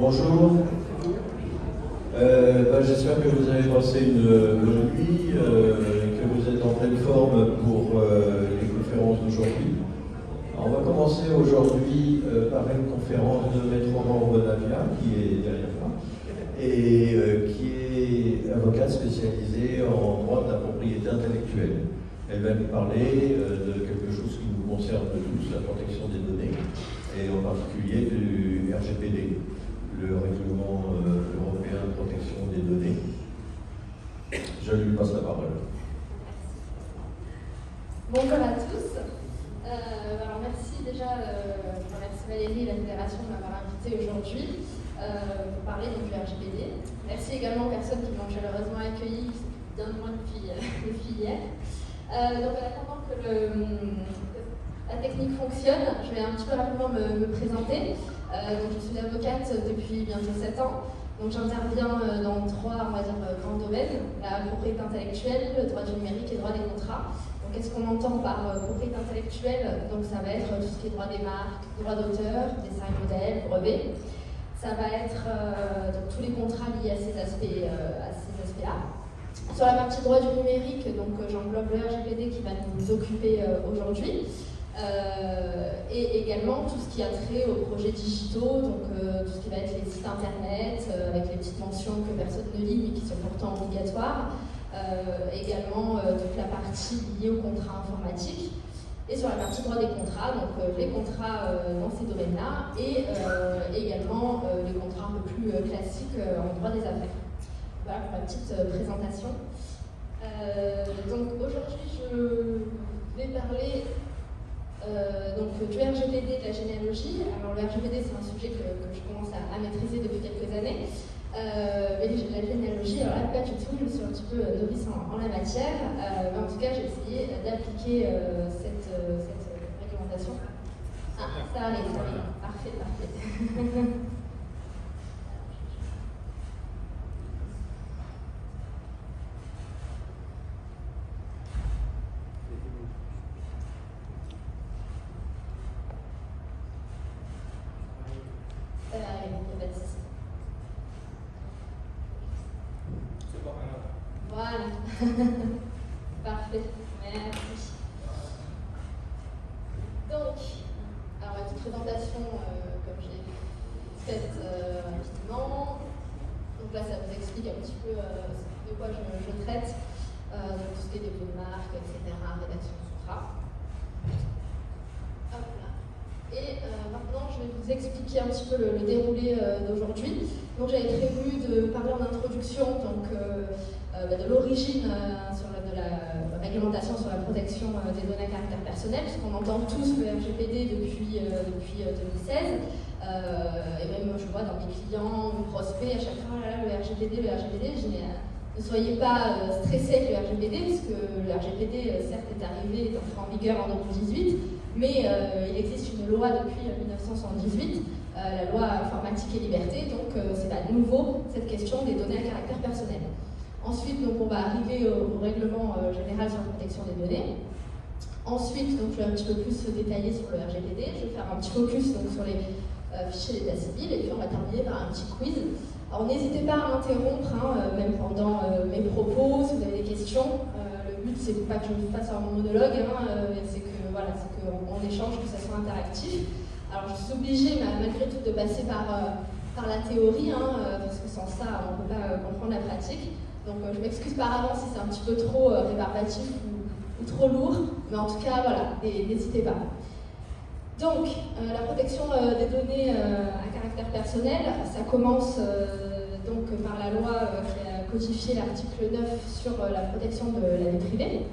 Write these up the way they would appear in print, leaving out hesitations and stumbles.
Bonjour. J'espère que vous avez passé une bonne nuit, que vous êtes en pleine forme pour les conférences d'aujourd'hui. On va commencer aujourd'hui par une conférence de Maître Aurore Bonavia, qui est derrière moi, et qui est avocate spécialisée en droit de la propriété intellectuelle. Elle va nous parler de quelque chose qui nous concerne tous, la protection des données, et en particulier du RGPD, le règlement européen de protection des données. Je lui passe la parole. Bonjour à tous. Alors merci déjà, merci Valérie et la Fédération de m'avoir invité aujourd'hui pour parler du RGPD. Merci également aux personnes qui m'ont chaleureusement accueilli d'un mois depuis hier. Donc en attendant que la technique fonctionne, je vais un petit peu rapidement me présenter. Donc je suis avocate depuis bientôt 7 ans. Donc j'interviens dans 3, on va dire, grands domaines: la propriété intellectuelle, le droit du numérique et le droit des contrats. Donc qu'est-ce qu'on entend par propriété intellectuelle? Donc ça va être tout ce qui est droit des marques, droit d'auteur, dessin et modèle, brevet. Ça va être donc, tous les contrats liés à ces aspects-là. Sur la partie droit du numérique, donc j'englobe le RGPD qui va nous occuper aujourd'hui. Et également tout ce qui a trait aux projets digitaux, donc tout ce qui va être les sites internet, avec les petites mentions que personne ne lit mais qui sont pourtant obligatoires. Également toute la partie liée aux contrats informatiques. Et sur la partie droit des contrats, donc les contrats dans ces domaines-là, et également les contrats un peu plus classiques en droit des affaires. Voilà pour la petite présentation. Donc aujourd'hui je vais parler donc du RGPD, de la généalogie. Alors le RGPD c'est un sujet que je commence à maîtriser depuis quelques années. Mais la généalogie, alors là pas du tout, je suis un petit peu novice en la matière. Mais en tout cas j'ai essayé d'appliquer cette réglementation. Ah, ça arrive, parfait. Voilà. Parfait. Merci. Donc, alors la petite présentation, comme j'ai faite rapidement. Donc là, ça vous explique un petit peu de quoi je traite. Donc tout ce qui est dépôt de marque, etc., rédaction de contrat. Hop là. Et maintenant, je vais vous expliquer un petit peu le déroulé d'aujourd'hui. Donc j'avais prévu de parler en introduction de l'origine de la réglementation sur la protection des données à caractère personnel, puisqu'on entend tous le RGPD depuis 2016. Et même je vois dans mes clients ou prospects à chaque fois le RGPD. Ne soyez pas stressés avec le RGPD, puisque le RGPD certes est arrivé, est entré en vigueur en 2018, mais il existe une loi depuis 1978, la loi informatique et liberté, donc c'est pas nouveau cette question des données à caractère personnel. Ensuite, donc, on va arriver au règlement général sur la protection des données. Ensuite, donc, je vais un petit peu plus détailler sur le RGPD, je vais faire un petit focus donc, sur les fichiers d'état civil, et puis on va terminer par un petit quiz. Alors n'hésitez pas à m'interrompre, même pendant mes propos, si vous avez des questions. Le but, c'est pas que je fasse un monologue, c'est qu'on échange, que ça soit interactif. Alors je suis obligée malgré tout de passer par la théorie, parce que sans ça on ne peut pas comprendre la pratique. Donc je m'excuse par avance si c'est un petit peu trop rébarbatif ou trop lourd, mais en tout cas voilà, n'hésitez pas. Donc la protection des données à caractère personnel, ça commence donc par la loi qui a codifié l'article 9 sur la protection de la vie privée.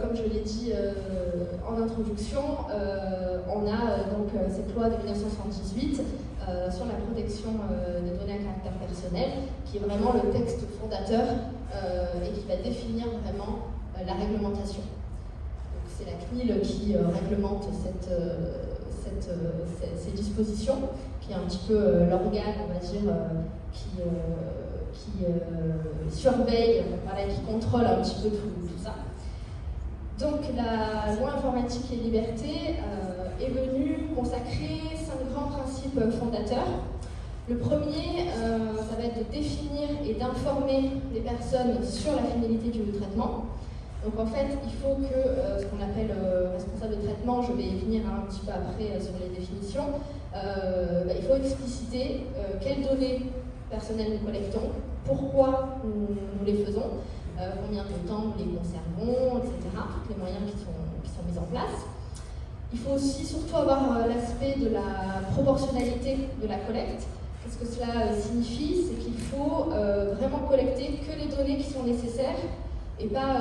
Comme je l'ai dit en introduction, on a donc cette loi de 1978 sur la protection des données à caractère personnel, qui est vraiment le texte fondateur et qui va définir vraiment la réglementation. C'est la CNIL qui réglemente ces dispositions, qui est un petit peu l'organe, on va dire, qui surveille, qui contrôle un petit peu tout ça. Donc la loi informatique et liberté est venue consacrer 5 grands principes fondateurs. Le premier, ça va être de définir et d'informer les personnes sur la finalité du traitement. Donc en fait, il faut que ce qu'on appelle responsable de traitement, je vais y venir un petit peu après sur les définitions, il faut expliciter quelles données personnelles nous collectons, pourquoi nous les faisons, combien de temps nous les conservons, etc. Tous les moyens qui sont mis en place. Il faut aussi surtout avoir l'aspect de la proportionnalité de la collecte. Qu'est-ce que cela signifie? C'est qu'il faut vraiment collecter que les données qui sont nécessaires et pas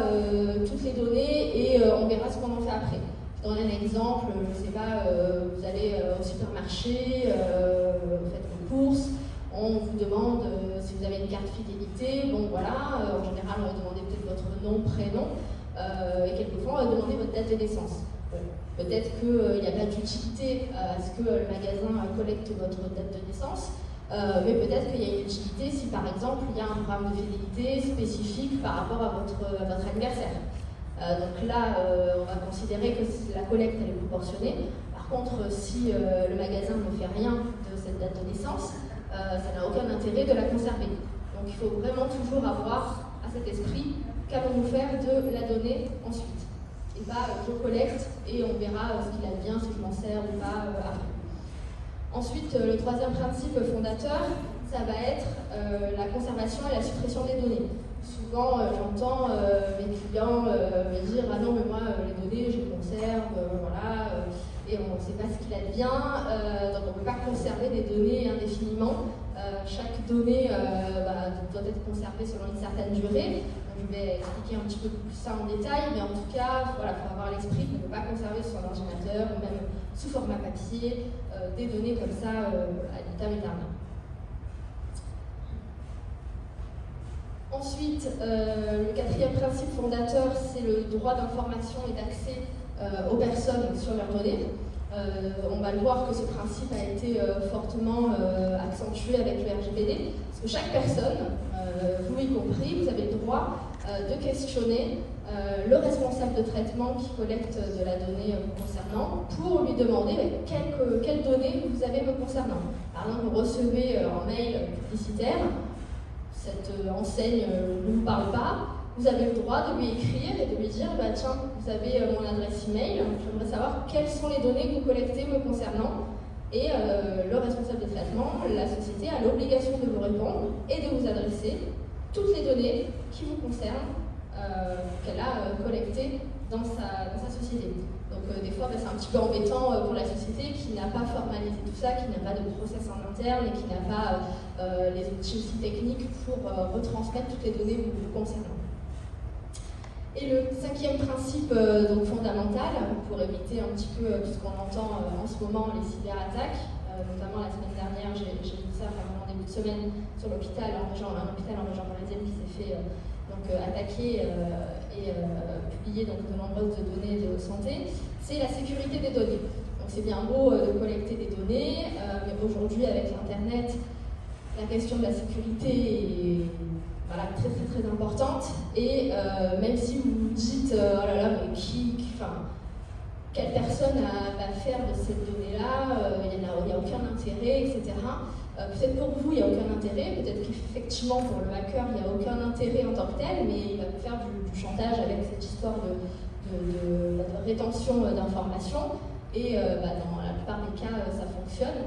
toutes les données et on verra ce qu'on en fait après. Je donne un exemple, je ne sais pas, vous allez au supermarché, vous faites vos courses, on vous demande si vous avez une carte fidélité, bon voilà, en général on va demander peut-être votre nom, prénom, et quelquefois on va demander votre date de naissance. Bon, peut-être qu'il n'y a pas d'utilité à ce que le magasin collecte votre date de naissance, mais peut-être qu'il y a une utilité si par exemple il y a un programme de fidélité spécifique par rapport à votre anniversaire. Donc là, on va considérer que la collecte elle est proportionnée. Par contre, si le magasin ne fait rien de cette date de naissance, ça n'a aucun intérêt de la conserver. Donc il faut vraiment toujours avoir à cet esprit qu'allons-nous faire de la donnée ensuite. Et pas je collecte et on verra ce qu'il advient, si je m'en sers ou pas après. Ensuite, le troisième principe fondateur, ça va être la conservation et la suppression des données. Souvent, j'entends mes clients me dire « Ah non, mais moi, les données, je les conserve, voilà, et on ne sait pas ce qu'il advient, donc on ne peut pas conserver des données indéfiniment. Chaque donnée doit être conservée selon une certaine durée. » Je vais expliquer un petit peu plus ça en détail, mais en tout cas, voilà, il faut avoir l'esprit qu'on ne peut pas conserver sur un ordinateur ou même sous format papier des données comme ça à vitam aeternam. Ensuite, le quatrième principe fondateur, c'est le droit d'information et d'accès aux personnes sur leurs données. On va le voir que ce principe a été fortement accentué avec le RGPD, parce que chaque personne, vous y compris, vous avez le droit de questionner le responsable de traitement qui collecte de la donnée vous concernant pour lui demander quelles données vous avez me concernant. Par exemple, vous recevez un mail publicitaire, cette enseigne ne vous parle pas, vous avez le droit de lui écrire et de lui dire tiens, vous avez mon adresse email, j'aimerais savoir quelles sont les données que vous collectez me concernant. Et le responsable de traitement, la société, a l'obligation de vous répondre et de vous adresser toutes les données qui vous concernent qu'elle a collectées dans sa société. Donc des fois, c'est un petit peu embêtant pour la société qui n'a pas formalisé tout ça, qui n'a pas de process en interne et qui n'a pas les outils aussi techniques pour retransmettre toutes les données vous concernant. Et le cinquième principe donc fondamental, pour éviter un petit peu tout ce qu'on entend en ce moment, les cyberattaques, notamment la semaine dernière, j'ai vu ça vraiment en début de semaine sur l'hôpital, un hôpital en région parisienne qui s'est fait attaquer et publier donc, de nombreuses données de santé, c'est la sécurité des données. Donc c'est bien beau de collecter des données, mais aujourd'hui avec l'Internet, la question de la sécurité est très très très importante et même si vous vous dites oh là là mais quelle personne va faire de cette donnée-là, il n'y a aucun intérêt, etc. Peut-être pour vous il n'y a aucun intérêt, peut-être qu'effectivement pour le hacker il n'y a aucun intérêt en tant que tel, mais il va vous faire du chantage avec cette histoire de rétention d'informations et dans la plupart des cas ça fonctionne.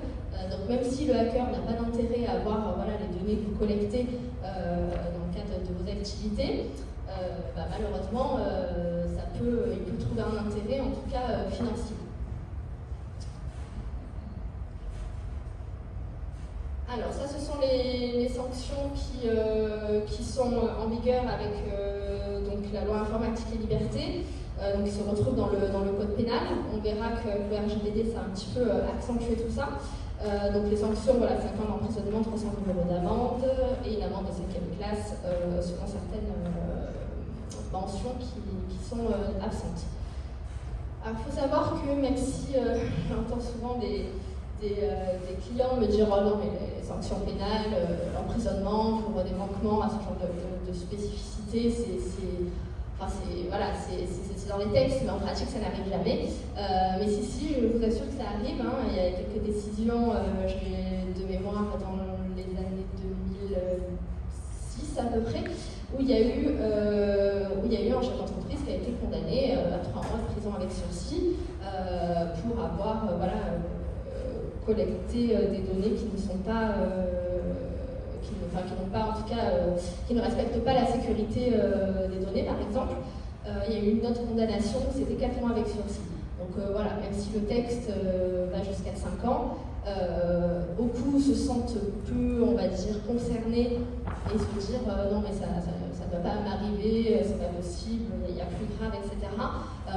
Donc même si le hacker n'a pas d'intérêt à avoir les données que vous collectez dans le cadre de vos activités, malheureusement il peut trouver un intérêt, en tout cas financier. Alors ça, ce sont les sanctions qui sont en vigueur avec donc la loi informatique et liberté, donc qui se retrouvent dans le code pénal. On verra que le RGPD ça a un petit peu accentué tout ça. Donc les sanctions, 5 ans d'emprisonnement, 300 000 € d'amende et une amende de 5e classe selon certaines mentions qui sont absentes. Alors il faut savoir que même si j'entends souvent des clients me dire oh non mais les sanctions pénales, l'emprisonnement pour des manquements à ce genre de spécificité, Enfin, c'est dans les textes, mais en pratique, ça n'arrive jamais. Mais si, je vous assure que ça arrive. Hein. Il y a quelques décisions, de mémoire, dans les années 2006 à peu près, où il y a eu un chef d'entreprise qui a été condamné à 3 mois de prison avec sursis pour avoir collecté des données qui ne sont pas, qui ne respectent pas la sécurité des données, par exemple. Il y a eu une autre condamnation, c'était 4 mois avec sursis. Donc même si le texte va jusqu'à 5 ans, beaucoup se sentent peu, on va dire, concernés et se dire non mais ça ne doit pas m'arriver, c'est pas possible, il y a plus grave, etc.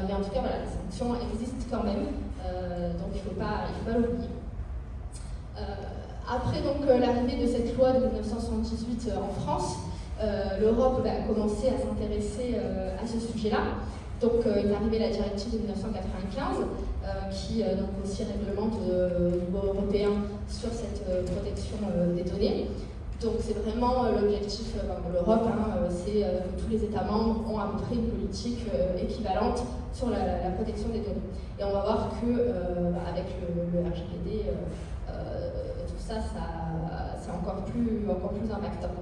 Mais en tout cas, les sanctions existent quand même, donc il ne faut pas l'oublier. Après l'arrivée de cette loi de 1978 en France, l'Europe a commencé à s'intéresser à ce sujet-là. Donc est arrivée la directive de 1995 qui aussi réglemente au niveau européen sur cette protection des données. Donc c'est vraiment l'objectif de l'Europe, c'est que tous les États membres ont à peu près une politique équivalente sur la protection des données. Et on va voir que avec le RGPD, tout ça, c'est encore plus impactant.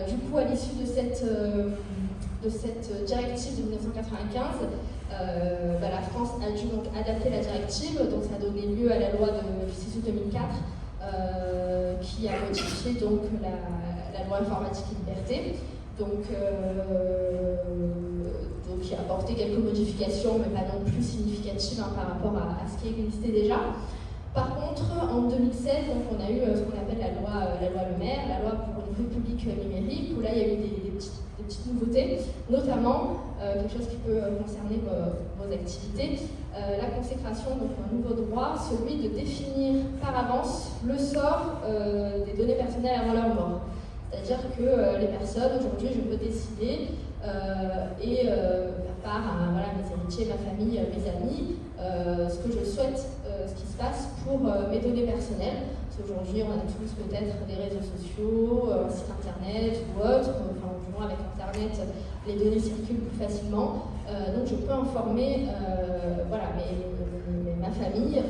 Du coup, à l'issue de cette directive de 1995, la France a dû donc adapter la directive, donc ça a donné lieu à la loi du 6 août 2004 qui a modifié donc la loi informatique et liberté, donc qui a apporté quelques modifications, mais pas non plus significatives par rapport à ce qui existait déjà. Par contre, en 2016, donc, on a eu ce qu'on appelle la loi Le Maire, la loi pour une république numérique, où là il y a eu des petites nouveautés, notamment quelque chose qui peut concerner vos activités, la consécration d'un nouveau droit, celui de définir par avance le sort des données personnelles avant leur mort. C'est-à-dire que les personnes, aujourd'hui, je peux décider faire part à mes héritiers, ma famille, mes amis, ce que je souhaite, ce qui se passe pour mes données personnelles. Parce qu'aujourd'hui, on a tous peut-être des réseaux sociaux, un site internet ou autre. Enfin, du moins avec internet, les données circulent plus facilement. Donc, je peux informer ma famille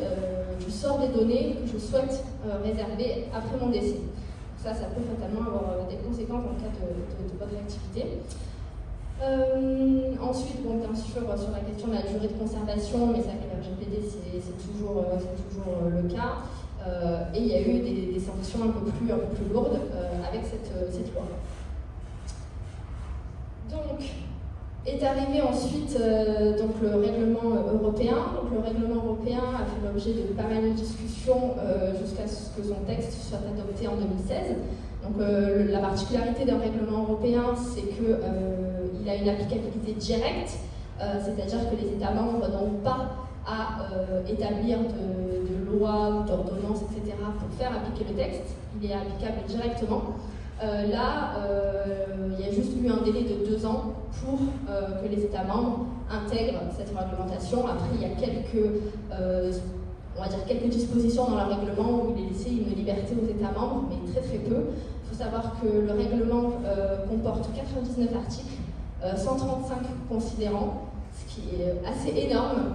du sort des données que je souhaite réserver après mon décès. Ça peut fatalement avoir des conséquences dans le cas de votre activité. Ensuite, bien sûr, sur la question de la durée de conservation, mais ça, avec le RGPD, c'est toujours le cas. Et il y a eu des sanctions un peu plus lourdes avec cette loi. Donc, est arrivé ensuite le règlement européen. Donc, le règlement européen a fait l'objet de pas mal de discussions jusqu'à ce que son texte soit adopté en 2016. Donc, la particularité d'un règlement européen, c'est qu'il a une applicabilité directe, c'est-à-dire que les États membres n'ont pas à établir de lois ou d'ordonnances, etc., pour faire appliquer le texte. Il est applicable directement. Il y a juste eu un délai de 2 ans pour que les États membres intègrent cette réglementation. Après, il y a quelques dispositions dans le règlement où il est laissé une liberté aux États membres, mais très très peu. Il faut savoir que le règlement comporte 99 articles, 135 considérants, ce qui est assez énorme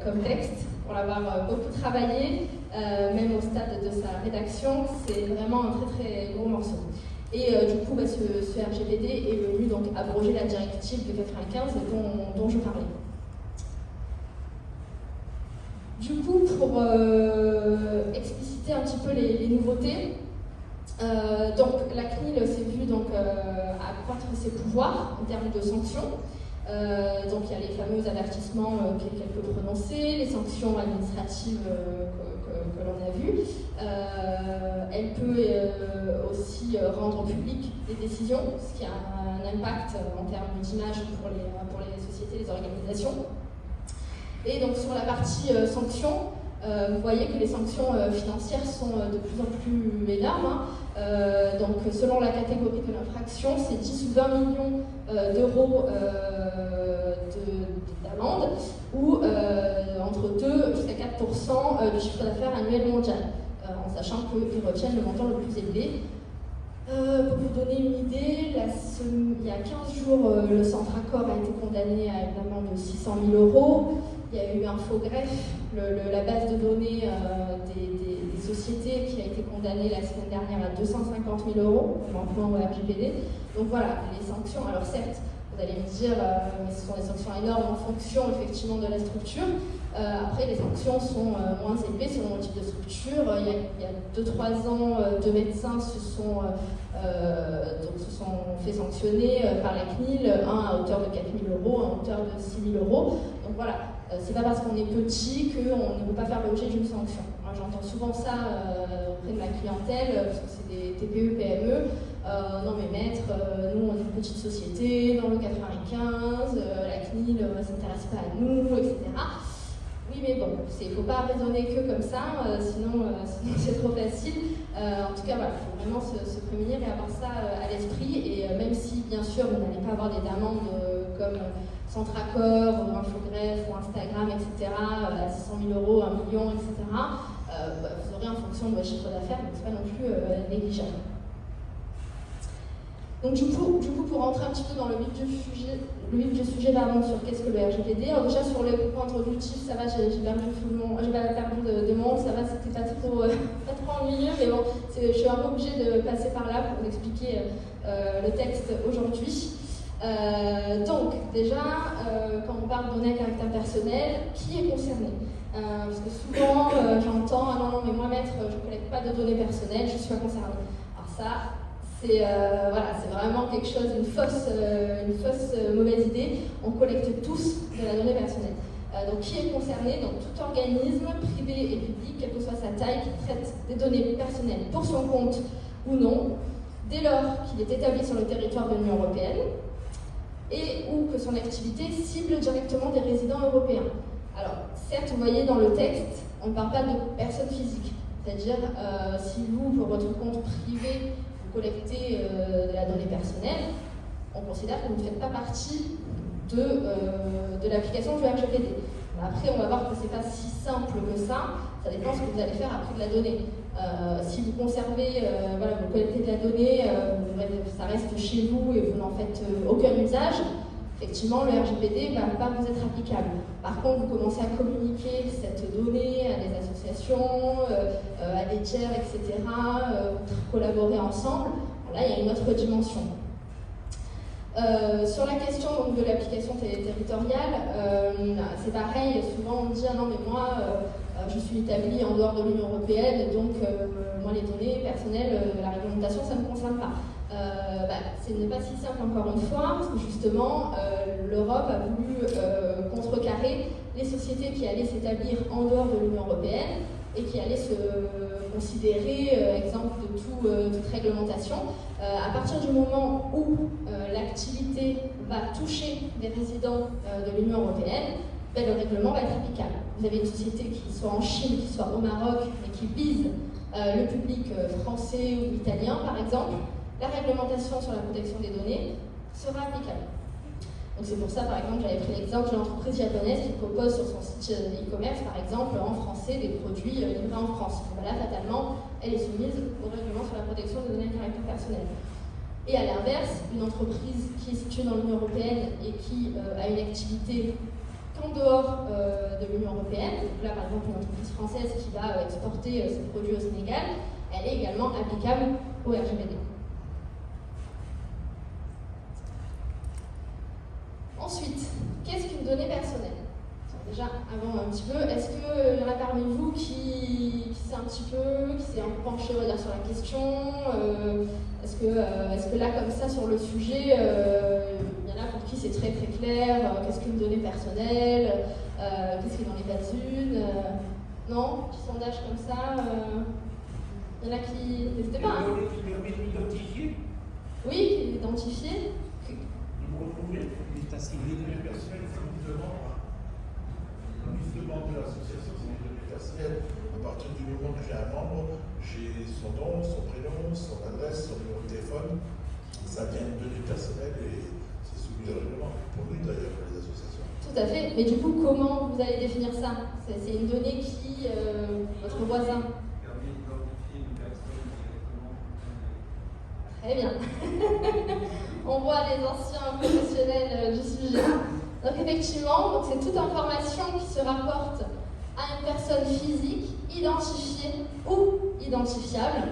comme texte, pour l'avoir beaucoup travaillé, même au stade de sa rédaction, c'est vraiment un très très gros morceau. Et du coup, ce RGPD est venu donc abroger la directive de 95 dont je parlais. Du coup, pour expliciter un petit peu les nouveautés, donc la CNIL s'est vue accroître ses pouvoirs en termes de sanctions. Donc il y a les fameux avertissements qu'elle peut prononcer, les sanctions administratives que l'on a vues. Elle peut aussi rendre publiques des décisions, ce qui a un impact en termes d'image pour les sociétés, les organisations. Et donc sur la partie sanctions, vous voyez que les sanctions financières sont de plus en plus énormes. Donc selon la catégorie de l'infraction, c'est 10 ou 20 millions d'euros d'amende ou entre 2 jusqu'à 4% du chiffre d'affaires annuel mondial, en sachant qu'ils retiennent le montant le plus élevé. Pour vous donner une idée, il il y a 15 jours, le Centre Accor a été condamné à une amende de 600 000 €. Il y a eu Infogreffe, la base de données des sociétés, qui a été condamnée la semaine dernière à 250 000 € en manquant au RGPD. Donc voilà, les sanctions, alors certes, vous allez me dire, mais ce sont des sanctions énormes en fonction effectivement de la structure. Après, les sanctions sont moins élevées selon le type de structure. Il y a 2-3 ans, 2 médecins se sont fait sanctionner par la CNIL, un à hauteur de 4 000 €, un à hauteur de 6 000 €. Donc voilà, c'est pas parce qu'on est petit qu'on ne peut pas faire l'objet d'une sanction. Moi, j'entends souvent ça auprès de ma clientèle, parce que c'est des TPE, PME. Non mais maître, nous on est une petite société dans le 95, la CNIL ne s'intéresse pas à nous, etc. Oui, mais bon, il ne faut pas raisonner que comme ça, sinon c'est trop facile. En tout cas, voilà, il faut vraiment se prémunir et avoir ça à l'esprit. Et même si, bien sûr, vous n'allez pas avoir des amendes comme Centre Accor, ou Infogreffe, ou Instagram, etc., à 600 000 €, 1 million, etc., vous aurez en fonction de votre chiffre d'affaires, donc ce n'est pas non plus négligeable. Donc du coup, pour rentrer un petit peu dans le vif du sujet sur qu'est-ce que le RGPD, alors déjà sur le point introductif, ça va, j'ai perdu de monde, ça va, c'était pas trop ennuyeux, mais bon, je suis un peu obligée de passer par là pour vous expliquer le texte aujourd'hui. Donc déjà, quand on parle de données à caractère personnel, qui est concerné? Parce que souvent, j'entends « Ah non, mais moi, maître, je ne collecte pas de données personnelles, je ne suis pas concerné ». Alors ça, c'est vraiment quelque chose, une fausse mauvaise idée. On collecte tous de la donnée personnelle. Donc qui est concerné? Donc tout organisme, privé et public, quelle que soit sa taille, qui traite des données personnelles pour son compte ou non, dès lors qu'il est établi sur le territoire de l'Union européenne et ou que son activité cible directement des résidents européens. Alors certes, vous voyez dans le texte, on ne parle pas de personnes physiques. C'est-à-dire, si vous, pour votre compte privé, collecter de la donnée personnelle, on considère que vous ne faites pas partie de l'application du RGPD. Après, on va voir que ce n'est pas si simple que ça. Ça dépend de ce que vous allez faire après de la donnée. Si vous conservez, vous collectez de la donnée, ça reste chez vous et vous n'en faites aucun usage, effectivement, le RGPD ne va pas vous être applicable. Par contre, vous commencez à communiquer cette donnée à des associations, à des tiers, etc., collaborer ensemble. Là, il y a une autre dimension. Sur la question donc, de l'application territoriale, c'est pareil, souvent on dit « Ah non, mais moi, je suis établi en dehors de l'Union européenne, donc moi, les données personnelles, la réglementation, ça ne me concerne pas ». Ce n'est pas si simple encore une fois, parce que justement, l'Europe a voulu contrecarrer les sociétés qui allaient s'établir en dehors de l'Union européenne et qui allaient se considérer exemple de toute réglementation. À partir du moment où l'activité va toucher des résidents de l'Union européenne, le règlement va être applicable. Vous avez une société qui soit en Chine, qui soit au Maroc, mais qui vise le public français ou italien, par exemple, la réglementation sur la protection des données sera applicable. Donc c'est pour ça, par exemple, j'avais pris l'exemple d'une entreprise japonaise qui propose sur son site e-commerce, par exemple, en français, des produits livrés en France. Donc là, fatalement, elle est soumise au règlement sur la protection des données à caractère personnel. Et à l'inverse, une entreprise qui est située dans l'Union européenne et qui a une activité qu'en dehors de l'Union européenne, donc là, par exemple, une entreprise française qui va exporter ses produits au Sénégal, elle est également applicable au RGPD. Ensuite, qu'est-ce qu'une donnée personnelle? Déjà, avant un petit peu, est-ce qu'il y en a parmi vous qui sait un petit peu, qui s'est un peu penché, on va dire, sur la question? Est-ce que là, comme ça, sur le sujet, il y en a pour qui c'est très très clair? Qu'est-ce qu'une donnée personnelle? Qu'est-ce qu'il n'en est pas une? Non? Petit sondage comme ça? Il y en a qui... N'hésitez pas. Une donnée qui permet d'identifier? Oui, identifier. De me retrouver? L'état civil. Les données personnelles, c'est une demande. Une demande de l'association, c'est des données personnelles. À partir du moment où j'ai un membre, j'ai son nom, son prénom, son adresse, son numéro de téléphone. Ça devient une donnée personnelle et c'est soumis au règlement. Pour nous d'ailleurs, pour les associations. Tout à fait. Mais du coup, comment vous allez définir ça? C'est une donnée qui, votre voisin. Permet d'identifier une personne directement. Très bien. on voit les anciens professionnels du sujet. Donc effectivement, c'est toute information qui se rapporte à une personne physique, identifiée ou identifiable.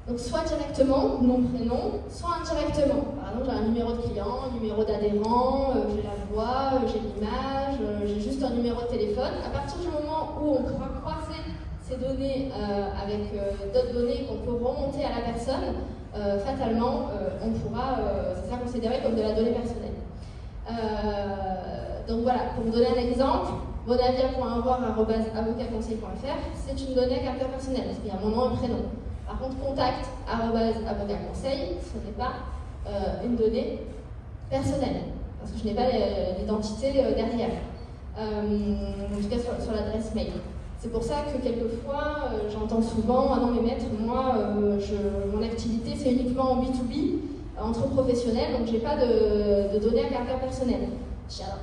Donc soit directement, nom, prénom, soit indirectement. Par exemple, j'ai un numéro de client, un numéro d'adhérent, j'ai la voix, j'ai l'image, j'ai juste un numéro de téléphone. À partir du moment où on pourra croiser ces données avec d'autres données qu'on peut remonter à la personne, fatalement, on pourra, ça sera considéré comme de la donnée personnelle. Donc voilà, pour vous donner un exemple, bonavia.avoir@avocatconseil.fr, c'est une donnée à caractère personnel, parce qu'il y a mon nom et prénom. Par contre, contact@avocatconseil, ce n'est pas une donnée personnelle, parce que je n'ai pas l'identité derrière, en tout cas sur l'adresse mail. C'est pour ça que quelquefois, j'entends souvent « Ah non mais maître, moi, mon activité c'est uniquement en B2B, entre professionnels, donc j'ai pas de données à caractère personnel. » Je dis alors,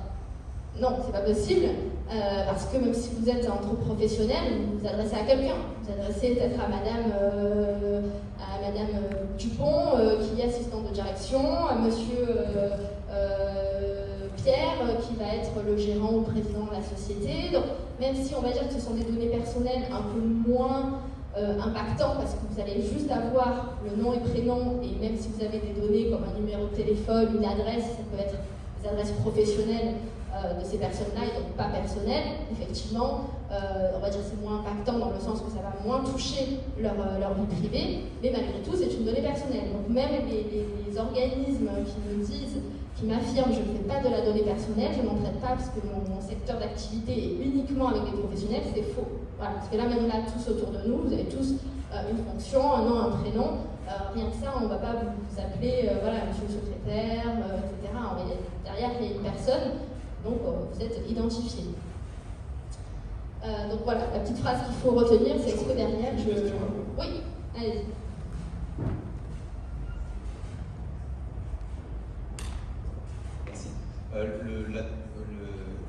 non, c'est pas possible, parce que même si vous êtes entre professionnels, vous vous adressez à quelqu'un. Vous vous adressez peut-être à Madame Dupont, qui est assistante de direction, à Monsieur Pierre, qui va être le gérant ou le président de la société. Donc, même si on va dire que ce sont des données personnelles un peu moins impactantes, parce que vous allez juste avoir le nom et prénom, et même si vous avez des données comme un numéro de téléphone, une adresse, ça peut être des adresses professionnelles de ces personnes-là, et donc pas personnelles, effectivement, on va dire que c'est moins impactant dans le sens que ça va moins toucher leur vie privée, mais malgré tout, c'est une donnée personnelle. Donc même les organismes qui nous disent, qui m'affirment je ne fais pas de la donnée personnelle, je n'en traite pas parce que mon secteur d'activité est uniquement avec des professionnels, c'est faux. Voilà, parce que là, même là, tous autour de nous, vous avez tous une fonction, un nom, un prénom. Rien que ça, on ne va pas vous appeler voilà, monsieur le secrétaire, etc. Derrière, il y a une personne, donc vous êtes identifié. Donc voilà, la petite phrase qu'il faut retenir, c'est que derrière, Oui, allez-y. Merci.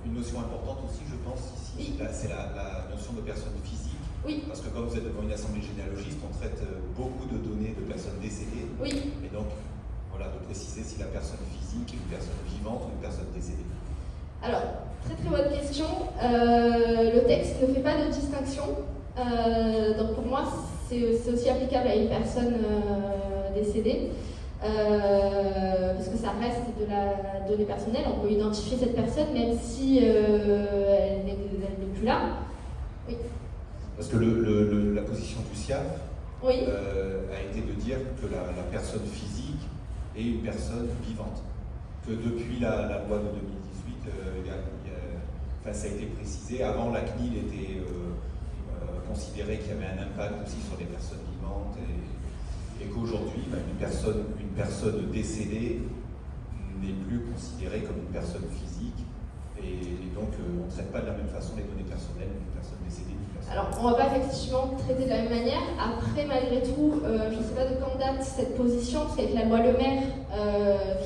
Une notion importante aussi, je pense, ici, Oui. c'est la notion de personne physique. Oui. Parce que quand vous êtes devant une assemblée généalogiste, on traite beaucoup de données de personnes décédées. Oui. Et donc, voilà, de préciser si la personne physique est une personne vivante ou une personne décédée. Alors, très très bonne question. Le texte ne fait pas de distinction. Donc pour moi, c'est aussi applicable à une personne décédée. Parce que ça reste de la donnée personnelle. On peut identifier cette personne même si elle n'est plus là. Oui. Parce que la position du SIAF Oui. a été de dire que la personne physique est une personne vivante. Que depuis la loi de 2018, ça a été précisé. Avant, la CNIL était considérée qu'il y avait un impact aussi sur les personnes vivantes et qu'aujourd'hui, une personne décédée n'est plus considérée comme une personne physique. Et donc, on ne traite pas de la même façon les données personnelles d'une personne décédée. Alors, on ne va pas effectivement traiter de la même manière. Après, malgré tout, je ne sais pas de quand date cette position, parce qu'avec la loi Le Maire,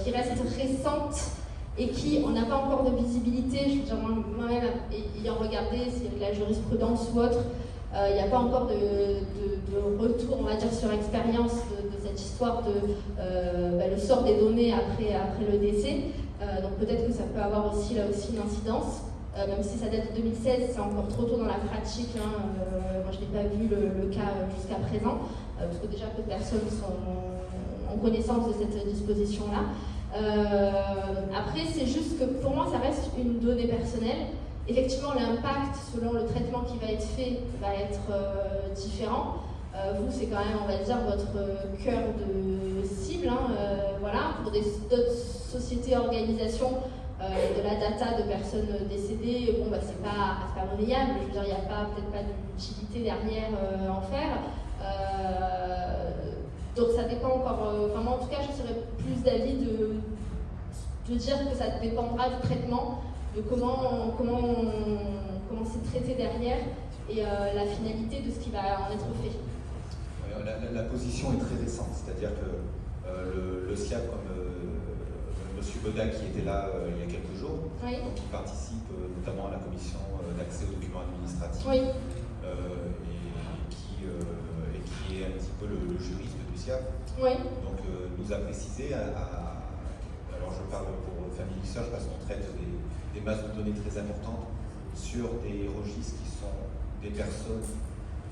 qui reste récente et qui, on n'a pas encore de visibilité, je veux dire, moi-même, ayant regardé s'il y avait de la jurisprudence ou autre, il n'y a pas encore de retour, on va dire, sur expérience de cette histoire de le sort des données après le décès. Donc peut-être que ça peut avoir aussi là aussi une incidence. Même si ça date de 2016, c'est encore trop tôt dans la pratique. Moi, je n'ai pas vu le cas jusqu'à présent, parce que déjà peu de personnes ont connaissance de cette disposition-là. Après, c'est juste que pour moi, ça reste une donnée personnelle. Effectivement, l'impact, selon le traitement qui va être fait, va être différent. Vous, c'est quand même, on va dire, votre cœur de cible. Voilà. Pour d'autres sociétés, organisations, de la data de personnes décédées, bon, c'est pas monnayable. Je veux dire, il n'y a peut-être pas d'utilité derrière en faire. Donc ça dépend encore. Enfin, moi, en tout cas, je serais plus d'avis de dire que ça dépendra du traitement, de comment c'est traité derrière et la finalité de ce qui va en être fait. La position est très récente, c'est-à-dire que le SIAP, comme M. Boda qui était là il y a quelques jours, Oui. donc il participe notamment à la commission d'accès aux documents administratifs, Oui. et qui est un petit peu le juriste du l'URSSAF, Oui. donc nous a précisé, alors je parle pour Family Search parce qu'on traite des masses de données très importantes sur des registres qui sont des personnes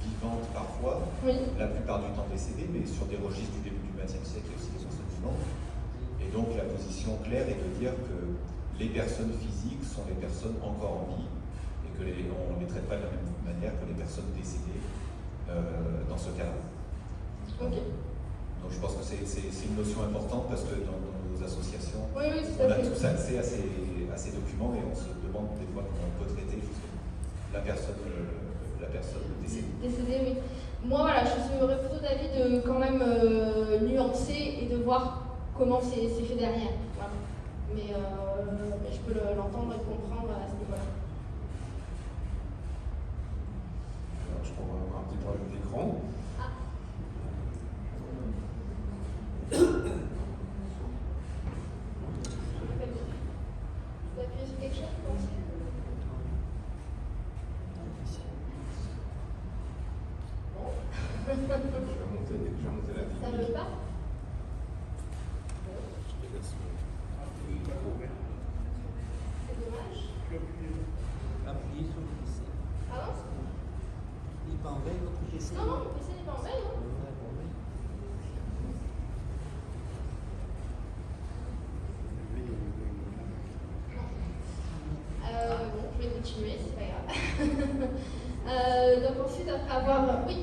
vivantes parfois, Oui. la plupart du temps décédées, mais sur des registres du début du XXe siècle et aussi des personnes vivantes. Et donc la position claire est de dire que les personnes physiques sont les personnes encore en vie et qu'on ne les traite pas de la même manière que les personnes décédées dans ce cas-là. Ok. Donc je pense que c'est une notion importante parce que dans nos associations, Oui, oui, tout on à a fait. tous accès à ces documents et on se demande des fois comment on peut traiter justement la personne décédée. Oui. Moi, voilà, je serais plutôt d'avis de quand même nuancer et de voir comment c'est fait derrière. Voilà. Mais je peux l'entendre et le comprendre à ce niveau-là. Alors, je prends un petit problème d'écran. Ah. Vous appuyez sur quelque chose, vous pensez ? Je vais monter la vidéo. Ça ne veut pas ? Je te laisse le micro. C'est dommage. Appuyez sur le PC. Ah non ? Il n'est pas en veille votre PC? Non, non, le PC n'est pas en veille, hein. Bon, je vais continuer, c'est pas grave. Donc ensuite, après avoir... Oui.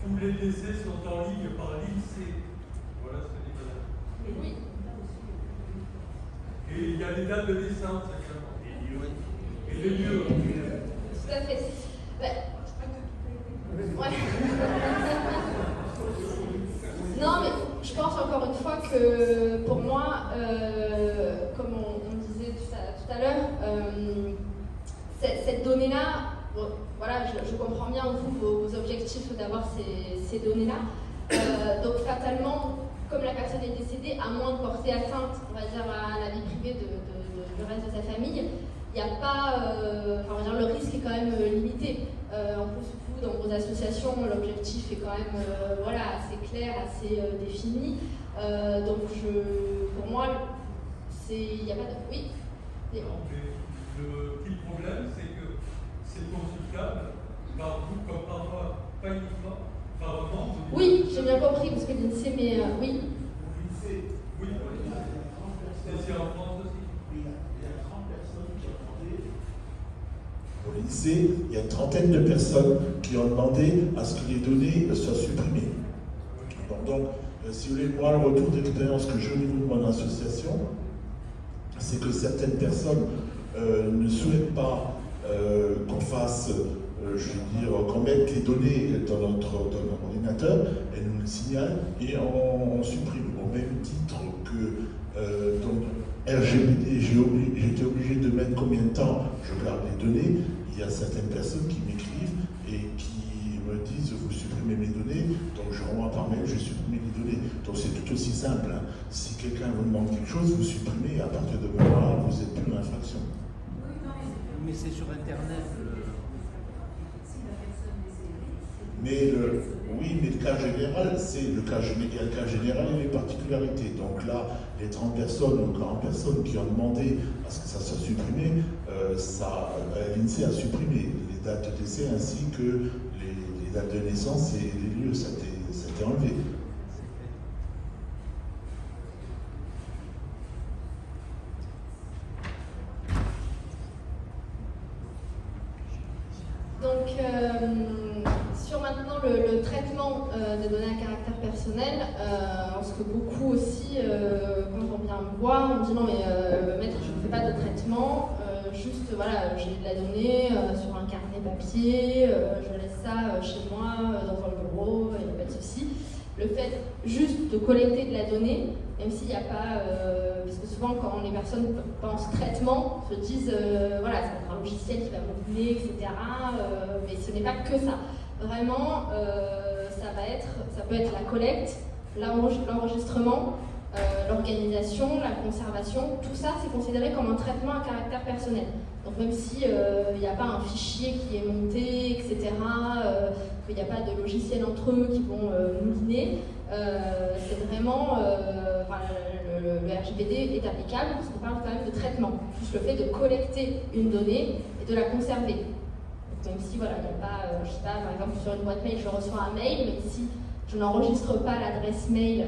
Tous les décès sont en ligne par l'INSEE. Voilà ce que dit madame. Oui. Et il y a les dates de naissance également. Et les lieux. Tout à fait. Ouais. Non, mais je pense encore une fois que pour moi, comme on disait tout à l'heure, cette donnée-là, bon, voilà, je comprends bien vos objectifs d'avoir ces données-là. Donc fatalement, comme la personne est décédée, à moins de porter atteinte, on va dire, à la vie privée du reste de sa famille, il n'y a pas, on va dire, le risque est quand même limité. En plus, vous, dans vos associations, l'objectif est quand même voilà, assez clair, assez défini. Donc, pour moi, il n'y a pas de... Oui. Non, mais le petit problème, c'est que c'est consultable par vous comme par moi, pas uniquement par un membre. Oui, j'ai bien compris, parce que l'INSEE, mais oui. Oui, et c'est en France aussi. Il y a 30 personnes qui ont demandé. Au lycée, il y a une trentaine de personnes qui ont demandé à ce que les données soient supprimées. Donc, si vous voulez, moi, le retour d'expérience que j'ai au niveau de mon association, c'est que certaines personnes ne souhaitent pas qu'on fasse, je veux dire, qu'on mette les données dans notre ordinateur, elles nous le signalent et on supprime. Au même titre que donc, RGPD, j'étais obligé de mettre combien de temps je garde les données. Il y a certaines personnes qui m'écrivent et qui me disent vous supprimez mes données, donc je renvoie par mail, je supprime les données. Donc c'est tout aussi simple. Hein. Si quelqu'un vous demande quelque chose, vous supprimez, à partir de ce moment-là, vous n'êtes plus dans l'infraction. Mais c'est sur Internet. Mais oui, mais le cas général, c'est le cas général et les particularités. Donc là, les 30 personnes ou 40 personnes qui ont demandé à ce que ça soit supprimé, l'INSEE a supprimé les dates de décès ainsi que les dates de naissance et les lieux, ça a été enlevé. Donc, sur maintenant le traitement des données à caractère personnel, parce que beaucoup aussi, quand on vient me voir, on me dit non mais maître, je ne fais pas de traitement, juste voilà, j'ai de la donnée sur un carnet papier, je laisse ça chez moi, dans un bureau, il n'y a pas de souci. Le fait juste de collecter de la donnée, même s'il n'y a pas, parce que souvent quand les personnes pensent traitement, se disent voilà, ça va être un logiciel qui va m'oublier, etc. Mais ce n'est pas que ça. Vraiment, ça peut être la collecte, l'enregistrement, l'organisation, la conservation, tout ça c'est considéré comme un traitement à caractère personnel. Donc même si il n'y a pas un fichier qui est monté, etc., qu'il n'y a pas de logiciel entre eux qui vont mouliner, c'est vraiment, le RGPD est applicable parce qu'on parle quand même de traitement, juste le fait de collecter une donnée et de la conserver. Donc même si voilà, il n'y a pas, je sais pas, par exemple sur une boîte mail je reçois un mail, mais si je n'enregistre pas l'adresse mail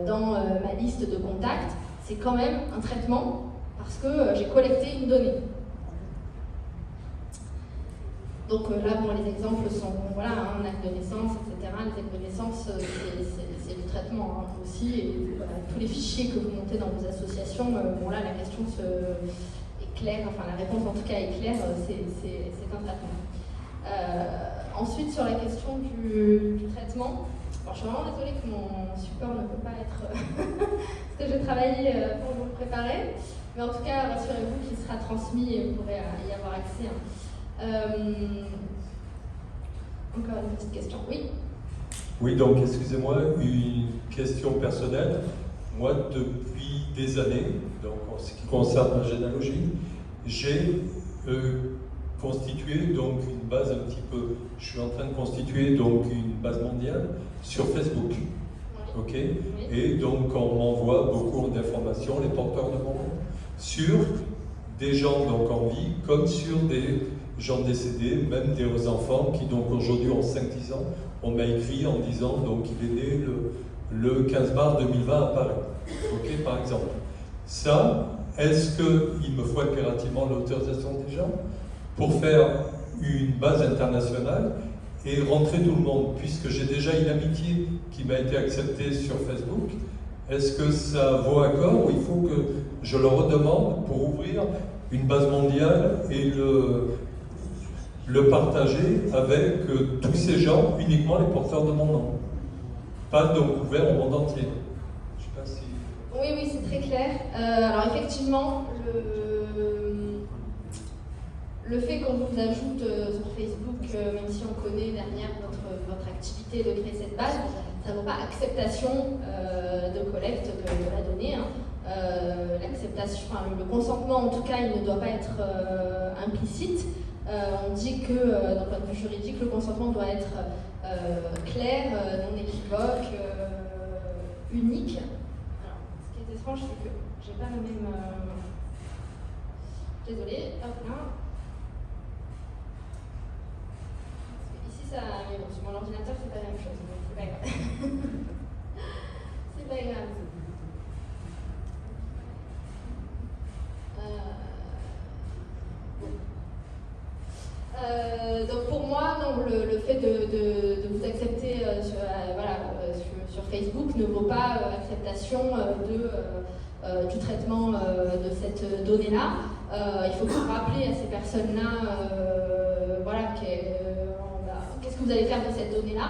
dans ma liste de contacts, c'est quand même un traitement parce que j'ai collecté une donnée. Donc là, bon, les exemples sont, voilà, un acte de naissance, etc. Les actes de naissance, c'est du traitement aussi. Et voilà, tous les fichiers que vous montez dans vos associations, bon là, la question est claire, enfin la réponse en tout cas est claire, c'est un traitement. Ensuite, sur la question du traitement, alors, je suis vraiment désolée que mon support ne peut pas être parce que j'ai travaillé pour vous le préparer, mais en tout cas, rassurez-vous qu'il sera transmis et vous pourrez y avoir accès. Encore une petite question, oui. Oui, donc excusez-moi, une question personnelle. Moi, depuis des années, donc en ce qui concerne ma généalogie, j'ai constitué donc une base un petit peu. Je suis en train de constituer donc une base mondiale sur Facebook. Ok. Et donc on m'envoie beaucoup d'informations, les porteurs de mon nom, sur des gens donc en vie, comme sur des gens décédés, même des enfants qui donc aujourd'hui ont 5-10 ans. On m'a écrit en disant donc il est né le 15 mars 2020 à Paris. Ok, par exemple. Ça, est-ce qu'il me faut impérativement l'autorisation des gens pour faire une base internationale et rentrer tout le monde, puisque j'ai déjà une amitié qui m'a été acceptée sur Facebook? Est-ce que ça vaut accord ou il faut que je le redemande pour ouvrir une base mondiale et le partager avec tous ces gens, uniquement les porteurs de mon nom? Pas donc ouvert au monde entier. Je sais pas si... Oui, c'est très clair. Alors effectivement, le fait qu'on vous ajoute sur Facebook, même si on connaît derrière votre activité de créer cette base, ça ne vaut pas acceptation de collecte de la donnée. L'acceptation, le consentement en tout cas, il ne doit pas être implicite. On dit que d'un point de vue juridique, le consentement doit être clair, non équivoque, unique. Alors, ce qui est étrange, c'est que j'ai pas la même. Désolée, hop là. Ici, ça. Mais bon, sur mon ordinateur, c'est pas la même chose, donc c'est pas grave. C'est pas grave. Donc pour moi, non, le fait de vous accepter sur Facebook ne vaut pas acceptation du traitement de cette donnée-là. Il faut rappeler à ces personnes-là qu'est-ce que vous allez faire de cette donnée-là,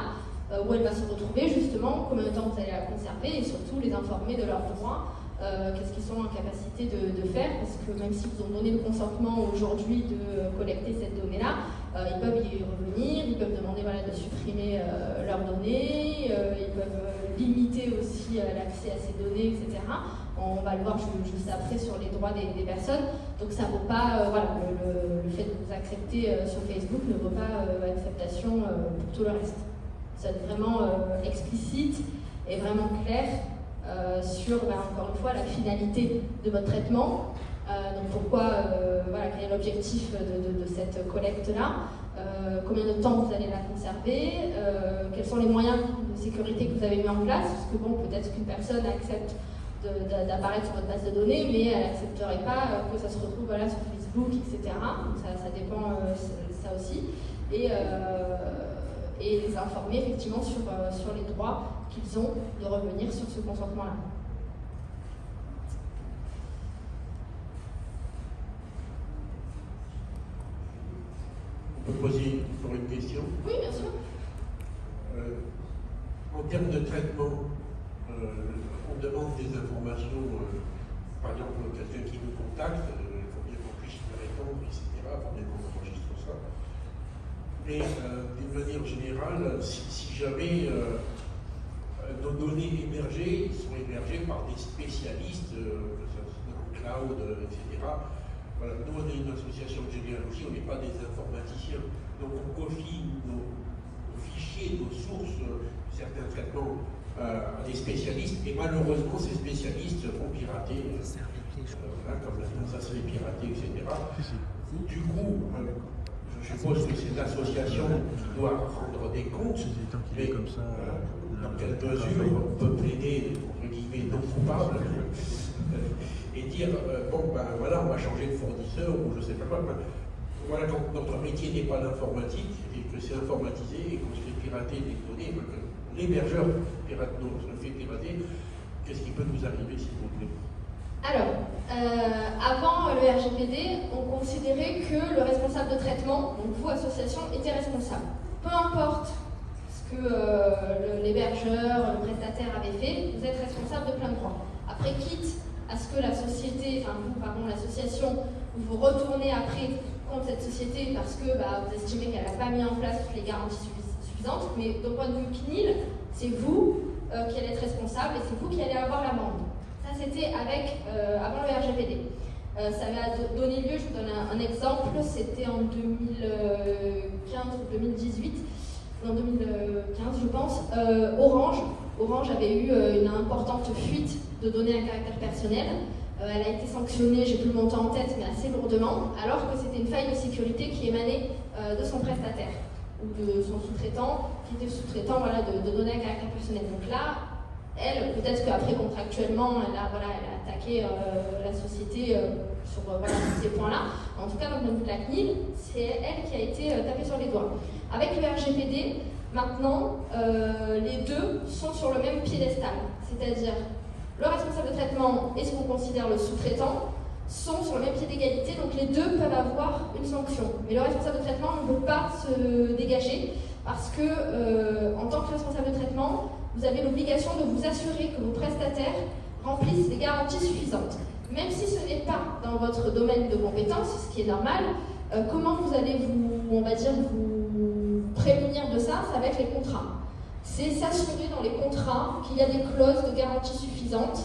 où elle va se retrouver justement, combien de temps vous allez la conserver et surtout les informer de leurs droits. Qu'est-ce qu'ils sont en capacité de faire, parce que même si vous ont donné le consentement aujourd'hui de collecter cette donnée-là, ils peuvent y revenir, ils peuvent demander de supprimer leurs données, ils peuvent limiter aussi l'accès à ces données, etc. On va le voir juste après sur les droits des personnes. Donc ça ne vaut pas, le fait de vous accepter sur Facebook ne vaut pas acceptation pour tout le reste. C'est vraiment explicite et vraiment clair. Sur, encore une fois, la finalité de votre traitement. Donc pourquoi, quel est l'objectif de cette collecte-là, combien de temps vous allez la conserver, quels sont les moyens de sécurité que vous avez mis en place, parce que bon, peut-être qu'une personne accepte d'apparaître sur votre base de données, mais elle n'accepterait pas que ça se retrouve sur Facebook, etc. Donc ça dépend, ça aussi. Et les informer effectivement sur les droits qu'ils ont de revenir sur ce consentement-là. peux poser encore une question? Oui, bien sûr. En termes de traitement, on demande des informations, par exemple, quelqu'un qui nous contacte, il faut bien qu'on puisse lui répondre, etc. Il faut bien qu'on enregistre ça. Mais d'une manière générale, si jamais nos données hébergées sont hébergées par des spécialistes, en cloud, etc. Voilà, nous, on est une association de généalogie, on n'est pas des informaticiens. Donc, on confie nos fichiers, nos sources, certains traitements à des spécialistes, et malheureusement, ces spécialistes vont pirater, voilà, comme la NASA se fait pirater, etc. Du coup, je suppose que c'est l'association qui doit rendre des comptes, mais dans quelle mesure on peut plaider, entre guillemets, non coupable, et dire, bon, ben voilà, on va changer de fournisseur, ou je sais pas quoi. Voilà, quand notre métier n'est pas l'informatique, et que c'est informatisé, et qu'on se fait pirater des données, que l'hébergeur se fait pirater, qu'est-ce qui peut nous arriver, s'il vous plaît? Alors, avant le RGPD, on considérait que le responsable de traitement, donc vous, association, était responsable. Peu importe ce que l'hébergeur, le prestataire avait fait, vous êtes responsable de plein droit. Après, quitte à ce que la société, enfin vous, pardon, l'association, vous retournez après contre cette société parce que vous estimez qu'elle n'a pas mis en place toutes les garanties suffisantes, mais d'un point de vue CNIL, c'est vous qui allez être responsable et c'est vous qui allez avoir l'amende. Ça, c'était avant le RGPD. Ça va donner lieu, je vous donne un exemple, c'était en 2015 ou 2018, en 2015 je pense, Orange avait eu une importante fuite de données à caractère personnel. Elle a été sanctionnée, j'ai plus le montant en tête, mais assez lourdement, alors que c'était une faille de sécurité qui émanait de son prestataire ou de son sous-traitant, qui était sous-traitant de données à caractère personnel. Donc là, elle, peut-être qu'après contractuellement, elle a attaqué la société sur ces points-là. En tout cas, dans le point de vue de la CNIL, c'est elle qui a été tapée sur les doigts. Avec le RGPD, maintenant, les deux sont sur le même piédestal, c'est-à-dire le responsable de traitement et ce qu'on considère le sous-traitant sont sur le même pied d'égalité, donc les deux peuvent avoir une sanction. Mais le responsable de traitement ne peut pas se dégager parce que, en tant que responsable de traitement, vous avez l'obligation de vous assurer que vos prestataires remplissent des garanties suffisantes. Même si ce n'est pas dans votre domaine de compétence, ce qui est normal, comment vous allez vous prémunir de ça? Ça va être les contrats. C'est s'assurer dans les contrats qu'il y a des clauses de garantie suffisantes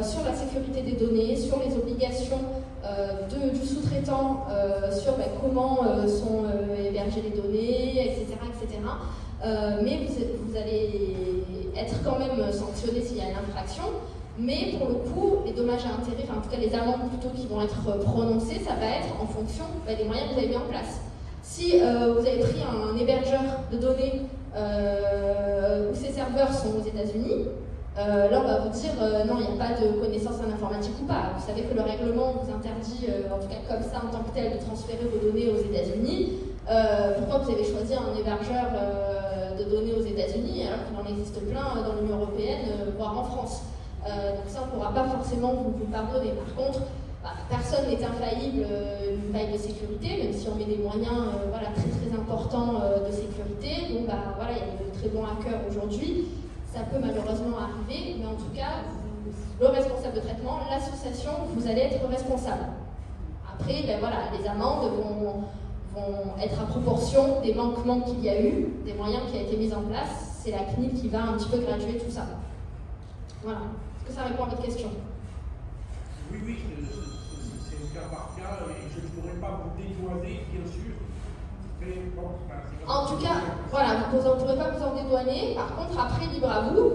sur la sécurité des données, sur les obligations du sous-traitant, sur comment sont hébergées les données, etc. etc. Mais vous allez être quand même sanctionné s'il y a une infraction. Mais pour le coup, les dommages à intérêt, enfin en tout cas les amendes plutôt qui vont être prononcées, ça va être en fonction des moyens que vous avez mis en place. Si vous avez pris un hébergeur de données où ses serveurs sont aux États-Unis, là on va vous dire non, il n'y a pas de connaissance en informatique ou pas. Vous savez que le règlement vous interdit, en tout cas comme ça en tant que tel, de transférer vos données aux États-Unis. Pourquoi vous avez choisi un hébergeur de données aux États-Unis alors qu'il en existe plein dans l'Union européenne, voire en France? Donc ça, on ne pourra pas forcément vous pardonner. Par contre, personne n'est infaillible d'une faille de sécurité, même si on met des moyens très très importants de sécurité. Bon, il y a de très bons hackers aujourd'hui. Ça peut malheureusement arriver, mais en tout cas, le responsable de traitement, l'association, vous allez être responsable. Après, les amendes vont être à proportion des manquements qu'il y a eu, des moyens qui ont été mis en place. C'est la CNIL qui va un petit peu graduer tout ça. Voilà. Est-ce que ça répond à votre question? Oui, c'est le cas par cas et je ne pourrais pas vous dédouaner, bien sûr. Mais bon, en tout cas, voilà, vous ne pourrez pas vous en dédouaner. Par contre, après, libre à vous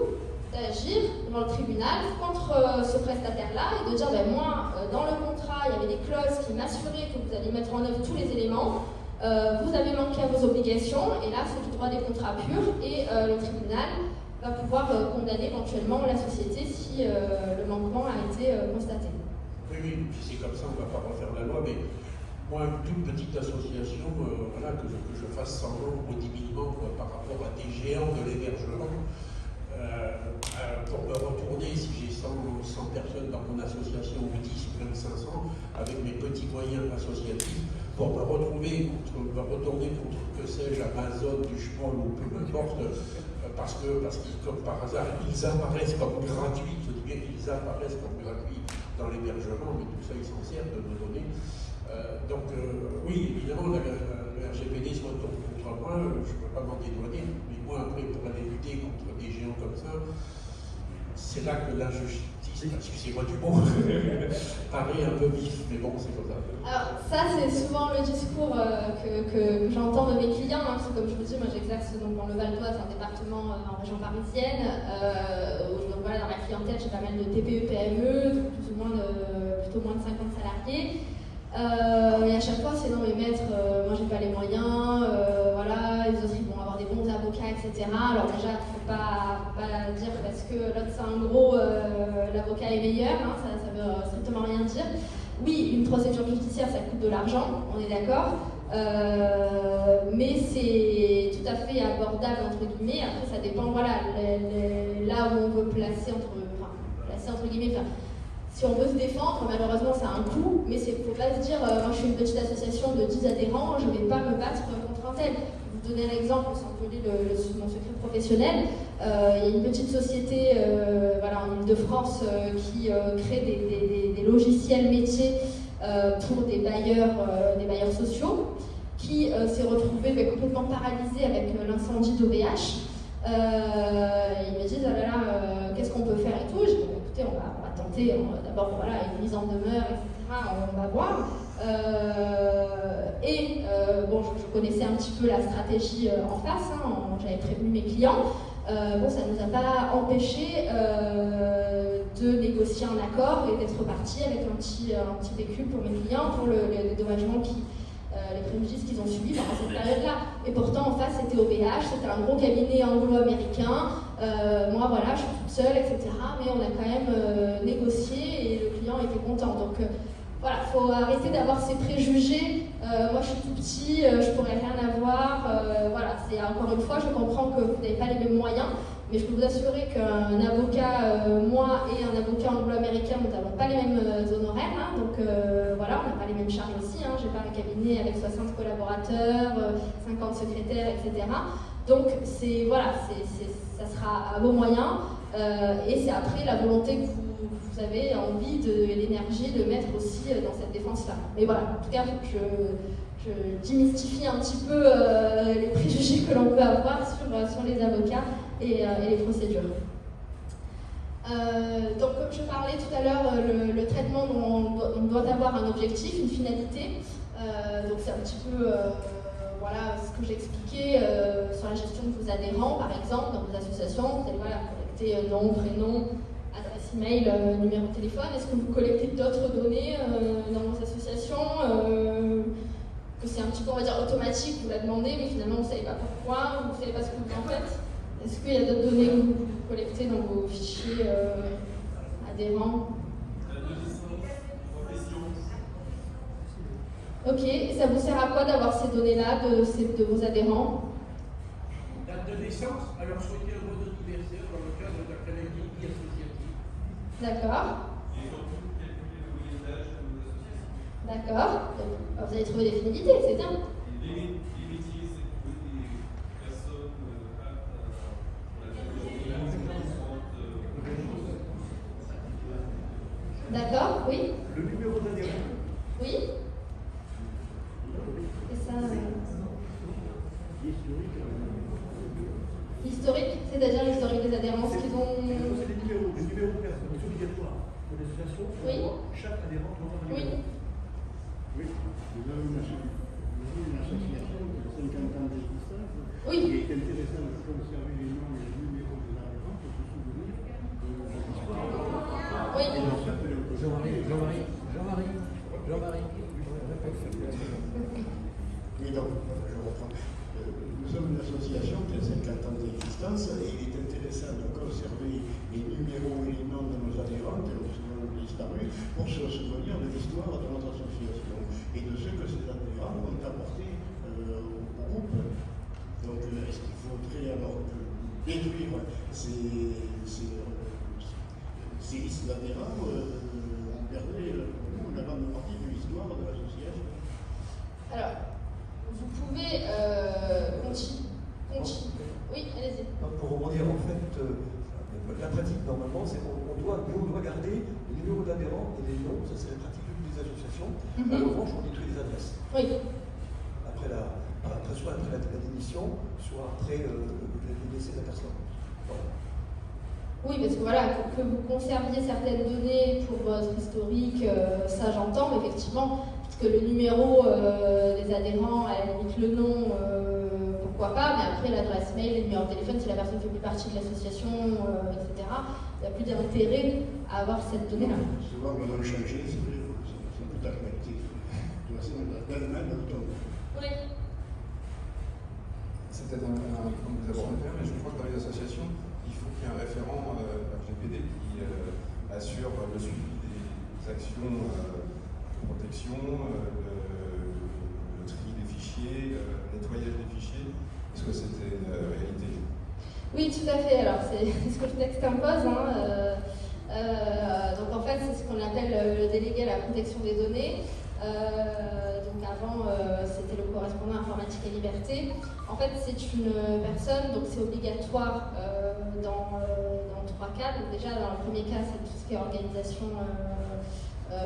d'agir devant le tribunal contre ce prestataire-là et de dire, moi, dans le contrat, il y avait des clauses qui m'assuraient que vous alliez mettre en œuvre tous les éléments. Vous avez manqué à vos obligations et là, c'est du droit des contrats purs et le tribunal va pouvoir condamner éventuellement la société si le manquement a été constaté. Oui, c'est comme ça, on ne va pas refaire la loi, mais moi, une toute petite association, que je fasse semblant audibilement par rapport à des géants de l'hébergement, pour me retourner, si j'ai 100 personnes dans mon association, ou 10 ou même 500, avec mes petits moyens associatifs, pour me retourner contre, que sais-je, Amazon, du Schmoll ou peu importe, parce que, comme par hasard, ils apparaissent comme gratuits, je dis bien qu'ils apparaissent comme gratuits dans l'hébergement, mais tout ça, ils s'en servent de nos données. Oui, évidemment, le RGPD se retourne contre moi, je ne peux pas m'en dédouaner, mais moi, après, pour aller lutter contre des géants comme ça, c'est là que l'injustice, excusez-moi du mot, paraît un peu vif, mais bon, c'est comme ça. Alors, ça, c'est souvent le discours que j'entends de mes clients, hein, parce que comme je vous dis, moi j'exerce donc dans le Val d'Oise, un département en région parisienne, donc voilà, dans la clientèle, j'ai pas mal de TPE, PME, plutôt moins de 50 salariés. Et à chaque fois, c'est non, mais maître, moi j'ai pas les moyens, voilà, les autres ils vont avoir des bons avocats, etc. Alors déjà, faut pas dire parce que l'autre c'est un gros, l'avocat est meilleur, hein, ça veut strictement rien dire. Oui, une procédure judiciaire, ça coûte de l'argent, on est d'accord, mais c'est tout à fait abordable entre guillemets. Après, ça dépend, voilà, là où on veut placer entre guillemets. Si on veut se défendre, malheureusement, ça a un coût, mais il ne faut pas se dire, moi je suis une petite association de 10 adhérents, je ne vais pas me battre contre un tel. Pour vous donner un exemple, sans voler mon secret professionnel, il y a une petite société en Ile-de-France qui crée des logiciels métiers pour des bailleurs sociaux, qui s'est retrouvé complètement paralysé avec l'incendie d'OVH. Ils me disent, qu'est-ce qu'on peut faire et tout. Je dis, écoutez, on va tenter, d'abord voilà, une mise en demeure, etc. On va voir. Bon, je connaissais un petit peu la stratégie en face, hein, j'avais prévenu mes clients. Bon, ça ne nous a pas empêché de négocier un accord et d'être reparti avec un petit pécule pour mes clients pour le dédommagement les préjudices qu'ils ont subis pendant cette période-là. Et pourtant, en face, c'était OVH, c'était un gros cabinet anglo-américain. Moi, voilà, je suis toute seule, etc. Mais on a quand même négocié et le client était content. Donc, voilà, il faut arrêter d'avoir ces préjugés. Moi, je suis tout petit, je pourrais rien avoir. Voilà, c'est encore une fois, je comprends que vous n'avez pas les mêmes moyens. Mais je peux vous assurer qu'un avocat, moi et un avocat anglo-américain, nous n'avons pas les mêmes honoraires. Hein, donc voilà, on n'a pas les mêmes charges aussi. Hein, j'ai pas un cabinet avec 60 collaborateurs, 50 secrétaires, etc. Donc ça sera à vos moyens. Et c'est après la volonté que vous avez envie et l'énergie de mettre aussi dans cette défense-là. Mais voilà, en tout cas, je démystifie un petit peu les préjugés que l'on peut avoir sur les avocats et les procédures. Donc, comme je parlais tout à l'heure, le traitement, on doit avoir un objectif, une finalité. Donc, c'est un petit peu voilà, ce que j'expliquais sur la gestion de vos adhérents, par exemple, dans vos associations. Vous allez collecter nom, prénom, adresse email, numéro de téléphone. Est-ce que vous collectez d'autres données dans vos associations que c'est un petit peu, on va dire, automatique, vous la demandez, mais finalement vous ne savez pas pourquoi, vous ne savez pas ce que vous en faites. Est-ce qu'il y a d'autres données que vous collectez dans vos fichiers adhérents? Ok, et ça vous sert à quoi d'avoir ces données-là de vos adhérents? Date de naissance, alors souhaiter un vote d'anniversaire dans le cadre de la maladie associative. D'accord. D'accord. Vous avez trouvé des finalités, c'est bien. D'accord, oui. Le numéro d'adhérent. Oui. Et ça. Historique, c'est-à-dire l'historique des adhérents, ce qu'ils ont. C'est les numéros de personnes, c'est obligatoire pour les associations. Oui. Chaque adhérent doit avoir un numéro. Oui. Oui. Nous avons une association de 50 ans d'existence. Oui. Il est intéressant de conserver les noms et les numéros des adhérents pour se souvenir de l'histoire. Oui. Jean-Marie. Oui, donc, je reprends. Nous sommes une association qui a 50 ans d'existence et il est intéressant de conserver les numéros et les noms de nos adhérents qui ont disparu pour se souvenir de l'histoire de notre association et de ce que ces adhérents ont apporté au groupe. Donc, est-ce qu'il faudrait alors détruire ces listes d'adhérents? On perdrait la grande partie de l'histoire de l'association. Alors, vous pouvez continuer. Oui, allez-y. Pour rebondir, en fait, la pratique, normalement, c'est qu'on doit garder les numéros d'adhérents et les noms, ça c'est la pratique des associations. En revanche, on détruit les adresses. Oui. Soit après la démission, soit après le décès de la personne. Voilà. Oui, parce que voilà, que vous conserviez certaines données pour votre historique, ça j'entends, mais effectivement, parce que le numéro des adhérents, à la limite le nom, pourquoi pas, mais après l'adresse mail, le numéro de téléphone, si la personne ne fait plus partie de l'association, etc., il n'y a plus d'intérêt à avoir cette donnée-là. Souvent, on va changer, c'est plus d'actualité. Oui. C'est peut-être un point que vous abordez, mais je crois que dans les associations, il faut qu'il y ait un référent RGPD qui assure le suivi des actions de protection, le tri des fichiers, le nettoyage des fichiers. Est-ce que c'était une réalité? Oui, tout à fait. Alors, c'est ce que le texte impose. Donc, en fait, c'est ce qu'on appelle le délégué à la protection des données. Donc avant, c'était le correspondant informatique et liberté. En fait, c'est une personne, donc c'est obligatoire dans 3 cas. Donc déjà, dans le premier cas, c'est tout ce qui est organisation,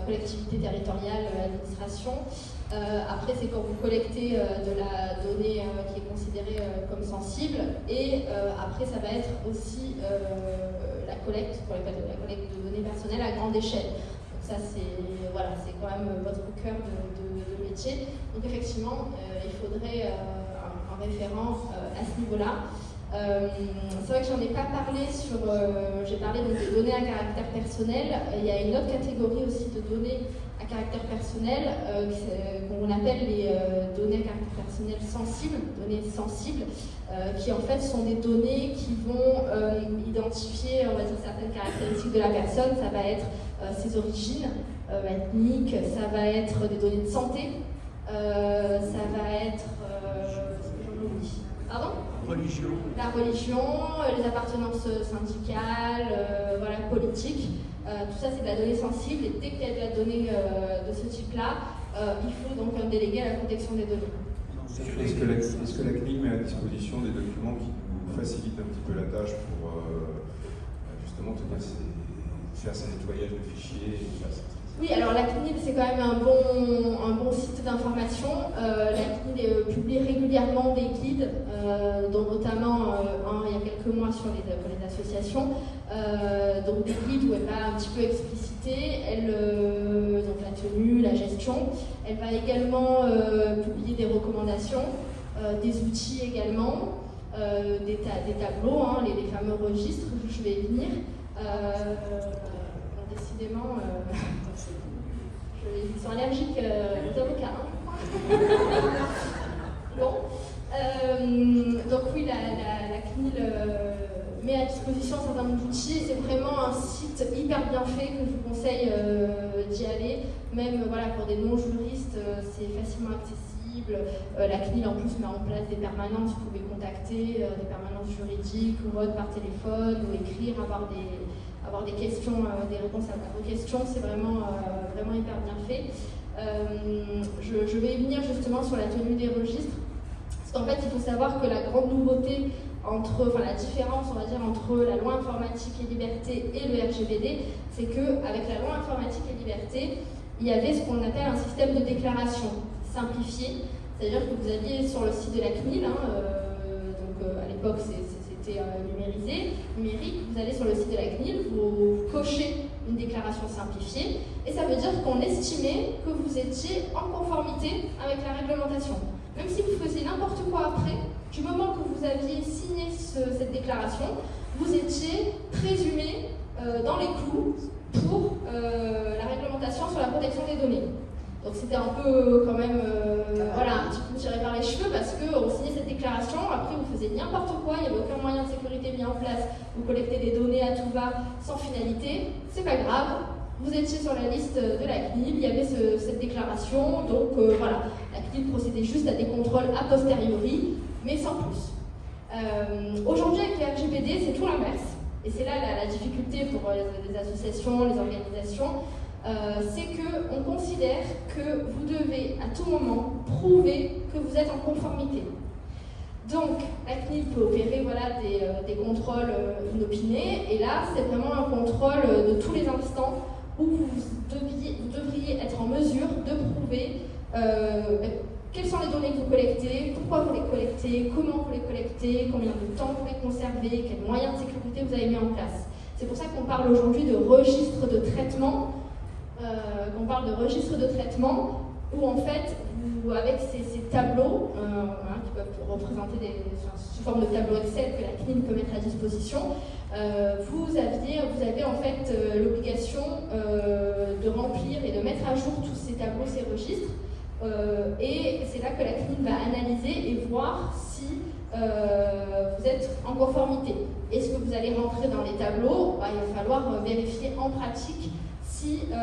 collectivité territoriale, administration. Après, c'est quand vous collectez de la donnée qui est considérée comme sensible. Et après, ça va être aussi la collecte, pour les la collecte de données personnelles à grande échelle. Ça, c'est quand même votre cœur de métier. Donc effectivement, il faudrait un référent à ce niveau-là. C'est vrai que j'en ai pas parlé j'ai parlé donc des données à caractère personnel. Il y a une autre catégorie aussi de données à caractère personnel qu'on appelle les données à caractère personnel sensibles, qui en fait sont des données qui vont identifier, on va dire, certaines caractéristiques de la personne. Ça va être ses origines ethniques, ça va être des données de santé, ça va être pardon ? Religion. La religion, les appartenances syndicales, voilà, politiques. Tout ça, c'est de la donnée sensible. Et dès qu'il y a de la donnée de ce type-là, il faut donc un délégué à la protection des données. Est-ce que la CNIL met à disposition des documents qui nous facilitent un petit peu la tâche pour justement faire ces nettoyages de fichiers et faire ces... Oui, alors la CNIL, c'est quand même un bon site d'information. La CNIL publie régulièrement des guides, dont notamment un il y a quelques mois pour les associations. Donc des guides où elle va un petit peu expliciter donc la tenue, la gestion. Elle va également publier des recommandations, des outils également, des tableaux, les fameux registres, je vais y venir. Décidément, ils sont allergiques aux avocats. Bon, donc oui, la CNIL met à disposition un certain nombre d'outils. C'est vraiment un site hyper bien fait que je vous conseille d'y aller. Même voilà, pour des non-juristes, c'est facilement accessible. La CNIL en plus met en place des permanences. Vous pouvez contacter des permanences juridiques ou autres par téléphone ou écrire, avoir des questions, des réponses à vos questions. C'est vraiment hyper bien fait. Je vais y venir justement sur la tenue des registres. Parce qu'en fait, il faut savoir que la grande nouveauté la différence, on va dire, entre la loi informatique et liberté et le RGPD, c'est qu'avec la loi informatique et liberté, il y avait ce qu'on appelle un système de déclaration simplifié. C'est-à-dire que vous aviez sur le site de la CNIL, à l'époque c'était numérique, vous allez sur le site de la CNIL, vous cochez une déclaration simplifiée, et ça veut dire qu'on estimait que vous étiez en conformité avec la réglementation. Même si vous faisiez n'importe quoi après, du moment que vous aviez signé cette déclaration, vous étiez présumé dans les clous pour la réglementation sur la protection des données. Donc c'était un peu quand même un petit peu tiré par les cheveux parce qu'on signait cette déclaration, après vous faisiez n'importe quoi, il n'y avait aucun moyen de sécurité mis en place, vous collectez des données à tout va sans finalité, c'est pas grave, vous étiez sur la liste de la CNIL, il y avait cette déclaration, donc la CNIL procédait juste à des contrôles a posteriori, mais sans plus. Aujourd'hui avec le RGPD, c'est tout l'inverse. Et c'est là la difficulté pour les associations, les organisations. c'est qu'on considère que vous devez à tout moment prouver que vous êtes en conformité. Donc, la CNIL peut opérer des contrôles inopinés, et là, c'est vraiment un contrôle de tous les instants où vous devriez être en mesure de prouver quelles sont les données que vous collectez, pourquoi vous les collectez, comment vous les collectez, combien de temps vous les conservez, quels moyens de sécurité vous avez mis en place. C'est pour ça qu'on parle aujourd'hui de registre de traitement, où en fait, avec ces tableaux qui peuvent représenter sous forme de tableau Excel que la CNIL peut mettre à disposition, vous avez en fait l'obligation de remplir et de mettre à jour tous ces tableaux, ces registres, et c'est là que la CNIL va analyser et voir si vous êtes en conformité. Est-ce que vous allez rentrer dans les tableaux? Il va falloir vérifier en pratique si c'est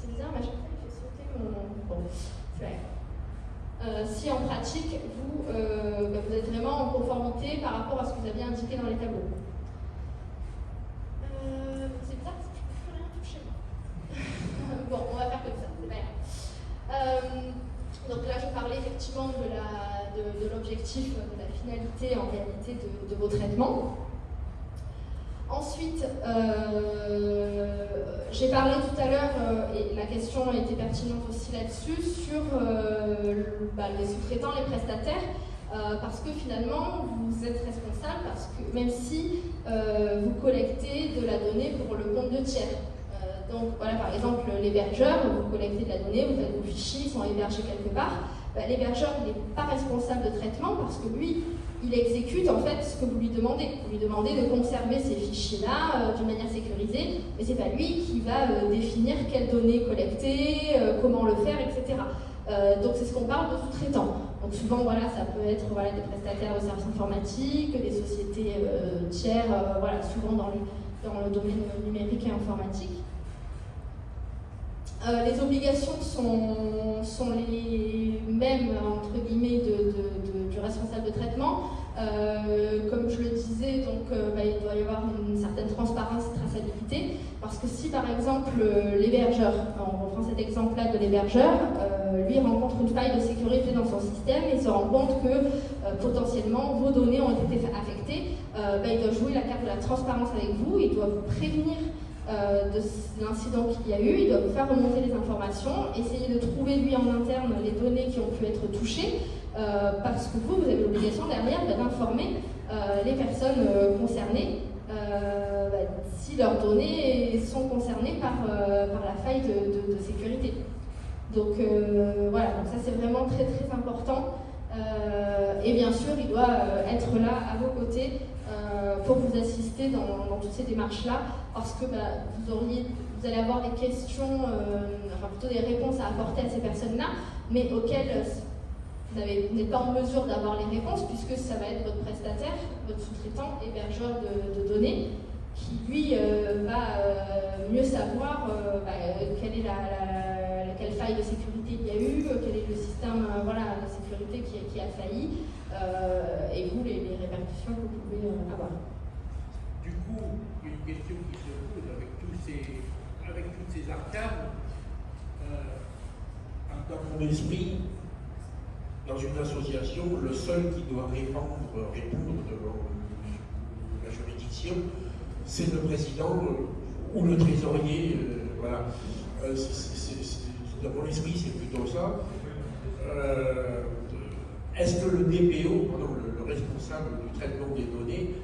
bizarre, mais à chaque fois il fait sauter mon... Bon, si en pratique vous êtes vraiment en conformité par rapport à ce que vous aviez indiqué dans les tableaux. C'est bizarre parce que je ne peux plus rien toucher moi. Bon, on va faire comme ça, c'est pas grave. Donc là je parlais effectivement de l'objectif, de la finalité en réalité de vos traitements. Ensuite, j'ai parlé tout à l'heure, et la question était pertinente aussi là-dessus, sur les sous-traitants, les prestataires, parce que finalement, vous êtes responsable, parce que même si vous collectez de la donnée pour le compte de tiers. Donc voilà, par exemple, l'hébergeur, vous collectez de la donnée, vous faites vos fichiers, ils sont hébergés quelque part. L'hébergeur, il n'est pas responsable de traitement parce que lui, il exécute en fait ce que vous lui demandez. Vous lui demandez de conserver ces fichiers-là d'une manière sécurisée, mais c'est pas lui qui va définir quelles données collecter, comment le faire, etc. Donc c'est ce qu'on parle de sous-traitants. Donc souvent, ça peut être des prestataires de services informatiques, des sociétés tiers, souvent dans le domaine numérique et informatique. Les obligations sont les mêmes, entre guillemets, du responsable de traitement. Comme je le disais, donc, il doit y avoir une certaine transparence et traçabilité, parce que si par exemple l'hébergeur, on reprend cet exemple-là de l'hébergeur, lui rencontre une faille de sécurité dans son système et se rend compte que potentiellement vos données ont été affectées, il doit jouer la carte de la transparence avec vous, il doit vous prévenir de l'incident qu'il y a eu, il doit vous faire remonter les informations, essayer de trouver lui en interne les données qui ont pu être touchées, parce que vous avez l'obligation derrière d'informer les personnes concernées si leurs données sont concernées par la faille de sécurité. Donc donc ça c'est vraiment très très important. Et bien sûr, il doit être là à vos côtés pour vous assister dans toutes ces démarches-là, parce que vous allez avoir des questions, plutôt des réponses à apporter à ces personnes-là, mais auxquelles vous n'êtes pas en mesure d'avoir les réponses, puisque ça va être votre prestataire, votre sous-traitant, hébergeur de données, qui lui va mieux savoir quelle faille de sécurité il y a eu, quel est le système de sécurité qui a failli, et vous, les répercussions que vous pouvez avoir. Du coup, une question qui se pose avec toutes ces arcanes, dans mon esprit, dans une association, le seul qui doit répondre devant la juridiction, c'est le président ou le trésorier. Dans mon esprit, c'est plutôt ça. Est-ce que le DPO, le responsable du traitement des données,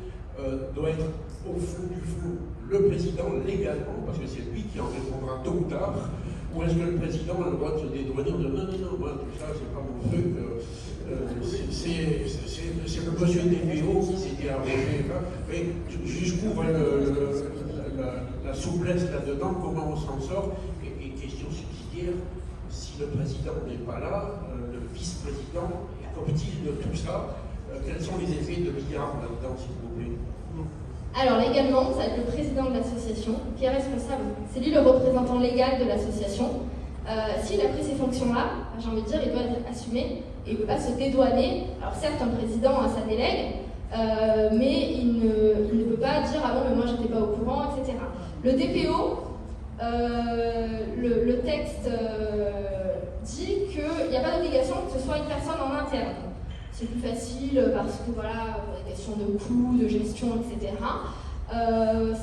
doit être au fond du fond le président légalement, parce que c'est lui qui en répondra tôt ou tard, ou est-ce que le président a le droit de se dédouaner en disant non, moi tout ça c'est pas mon truc, c'est le monsieur DPO qui s'était arrangé. Mais jusqu'où va la souplesse là-dedans, comment on s'en sort, et question subsidiaire, si le président n'est pas là, le vice-président est-il de tout ça, quels sont les effets de milliards là-dedans, s'il vous plaît? Alors légalement, ça va être le président de l'association qui est responsable. C'est lui le représentant légal de l'association. S'il a pris ces fonctions-là, j'ai envie de dire, il doit être assumé et il ne peut pas se dédouaner. Alors certes, un président a sa délègue, mais il ne peut pas dire « Ah bon, mais moi j'étais pas au courant, Le DPO, le texte dit qu'il n'y a pas d'obligation que ce soit une personne en interne. C'est plus facile parce que voilà, pour des questions de coûts, de gestion, etc.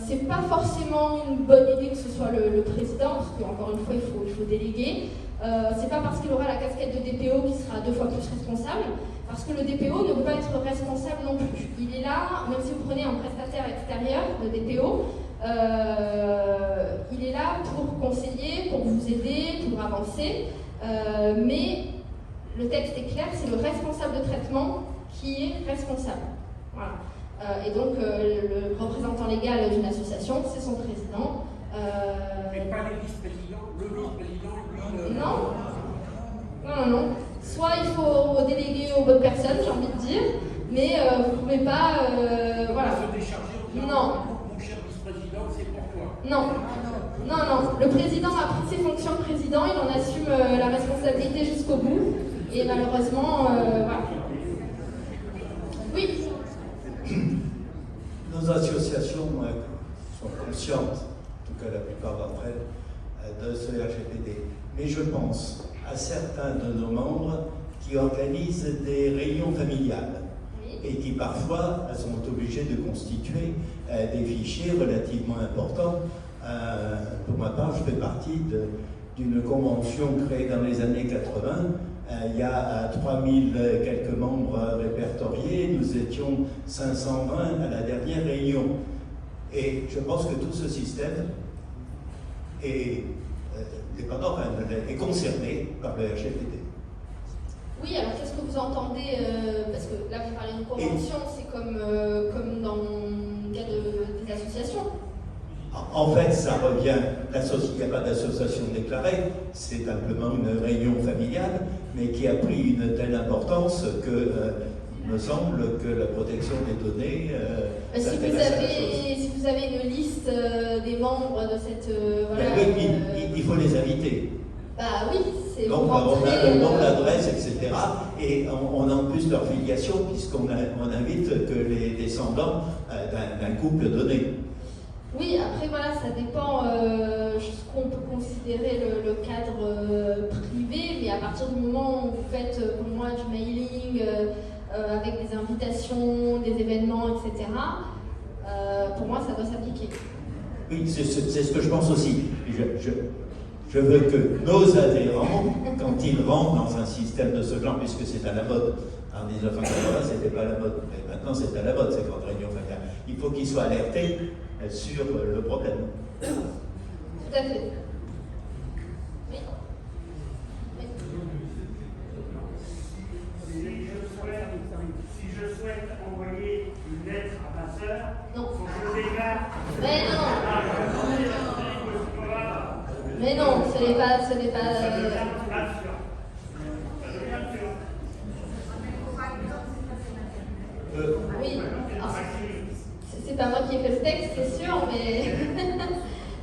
C'est pas forcément une bonne idée que ce soit le président, parce qu'encore une fois, il faut déléguer. C'est pas parce qu'il aura la casquette de DPO qu'il sera 2 fois plus responsable, parce que le DPO ne peut pas être responsable non plus. Il est là, même si vous prenez un prestataire extérieur, le DPO, il est là pour conseiller, pour vous aider, pour avancer, mais le texte est clair, c'est le responsable de traitement qui est responsable. Voilà. Et donc, le représentant légal d'une association, c'est son président. Mais pas les vice-présidents, le vice-président, lui... Non. Soit il faut déléguer aux bonnes personnes, j'ai envie de dire, mais vous ne pouvez pas... voilà. Se décharger en disant, non. Mon cher vice-président, c'est pour toi. Non. Le président a pris ses fonctions de président, il en assume la responsabilité jusqu'au bout, et malheureusement, voilà. Oui. Nos associations sont conscientes, en tout cas la plupart d'entre elles, de ce RGPD. Mais je pense à certains de nos membres qui organisent des réunions familiales et qui parfois sont obligés de constituer des fichiers relativement importants. Pour ma part, je fais partie d'une convention créée dans les années 80. Il y a 3000 quelques membres répertoriés, nous étions 520 à la dernière réunion. Et je pense que tout ce système est concerné par le RGPD. Oui, alors qu'est-ce que vous entendez parce que là vous parlez de convention, c'est comme dans le cas des associations. En fait, ça revient, il n'y a pas d'association déclarée, c'est simplement une réunion familiale, mais qui a pris une telle importance que il me semble que la protection des données... si vous avez une liste des membres de cette... oui, il faut les inviter. Bah oui, c'est... Donc on a le nom, l'adresse, etc. Et on a en plus leur filiation, puisqu'on invite que les descendants d'un couple donné. Oui, après voilà, ça dépend jusqu'où on peut considérer le cadre privé, mais à partir du moment où vous faites pour moi du mailing avec des invitations, des événements, etc., pour moi ça doit s'appliquer. Oui, c'est ce que je pense aussi. Je veux que nos adhérents, quand ils rentrent dans un système de ce genre, puisque c'est à la mode, en 1980 c'était pas à la mode, mais maintenant c'est à la mode, c'est grande réunion familiale, il faut qu'ils soient alertés sur le problème. Tout à fait. Oui. Si je souhaite envoyer une lettre à ma sœur, non. faut que je déclare. Mais non, ce n'est pas. Oui. C'est pas moi qui ai fait le texte, c'est sûr, mais...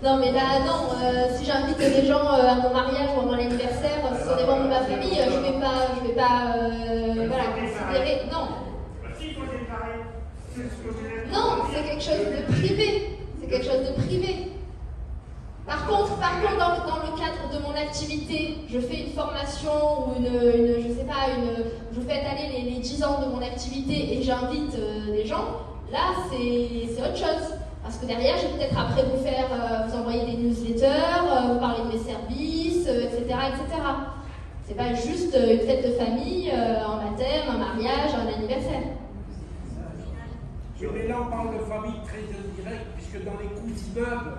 non, mais là, non, si j'invite des gens à mon mariage ou à mon anniversaire, ce sont des membres de ma famille, je vais pas considérer... Non. Non, c'est quelque chose de privé. C'est quelque chose de privé. Par contre, dans le cadre de mon activité, je fais une formation ou je fais étaler les 10 ans de mon activité et j'invite des gens. Là, c'est autre chose. Parce que derrière, je vais peut-être après vous envoyer des newsletters, vous parler de mes services, etc., etc. C'est pas juste une fête de famille, un baptême, un mariage, un anniversaire. Mais là, on parle de famille très indirecte, puisque dans les coups immeubles,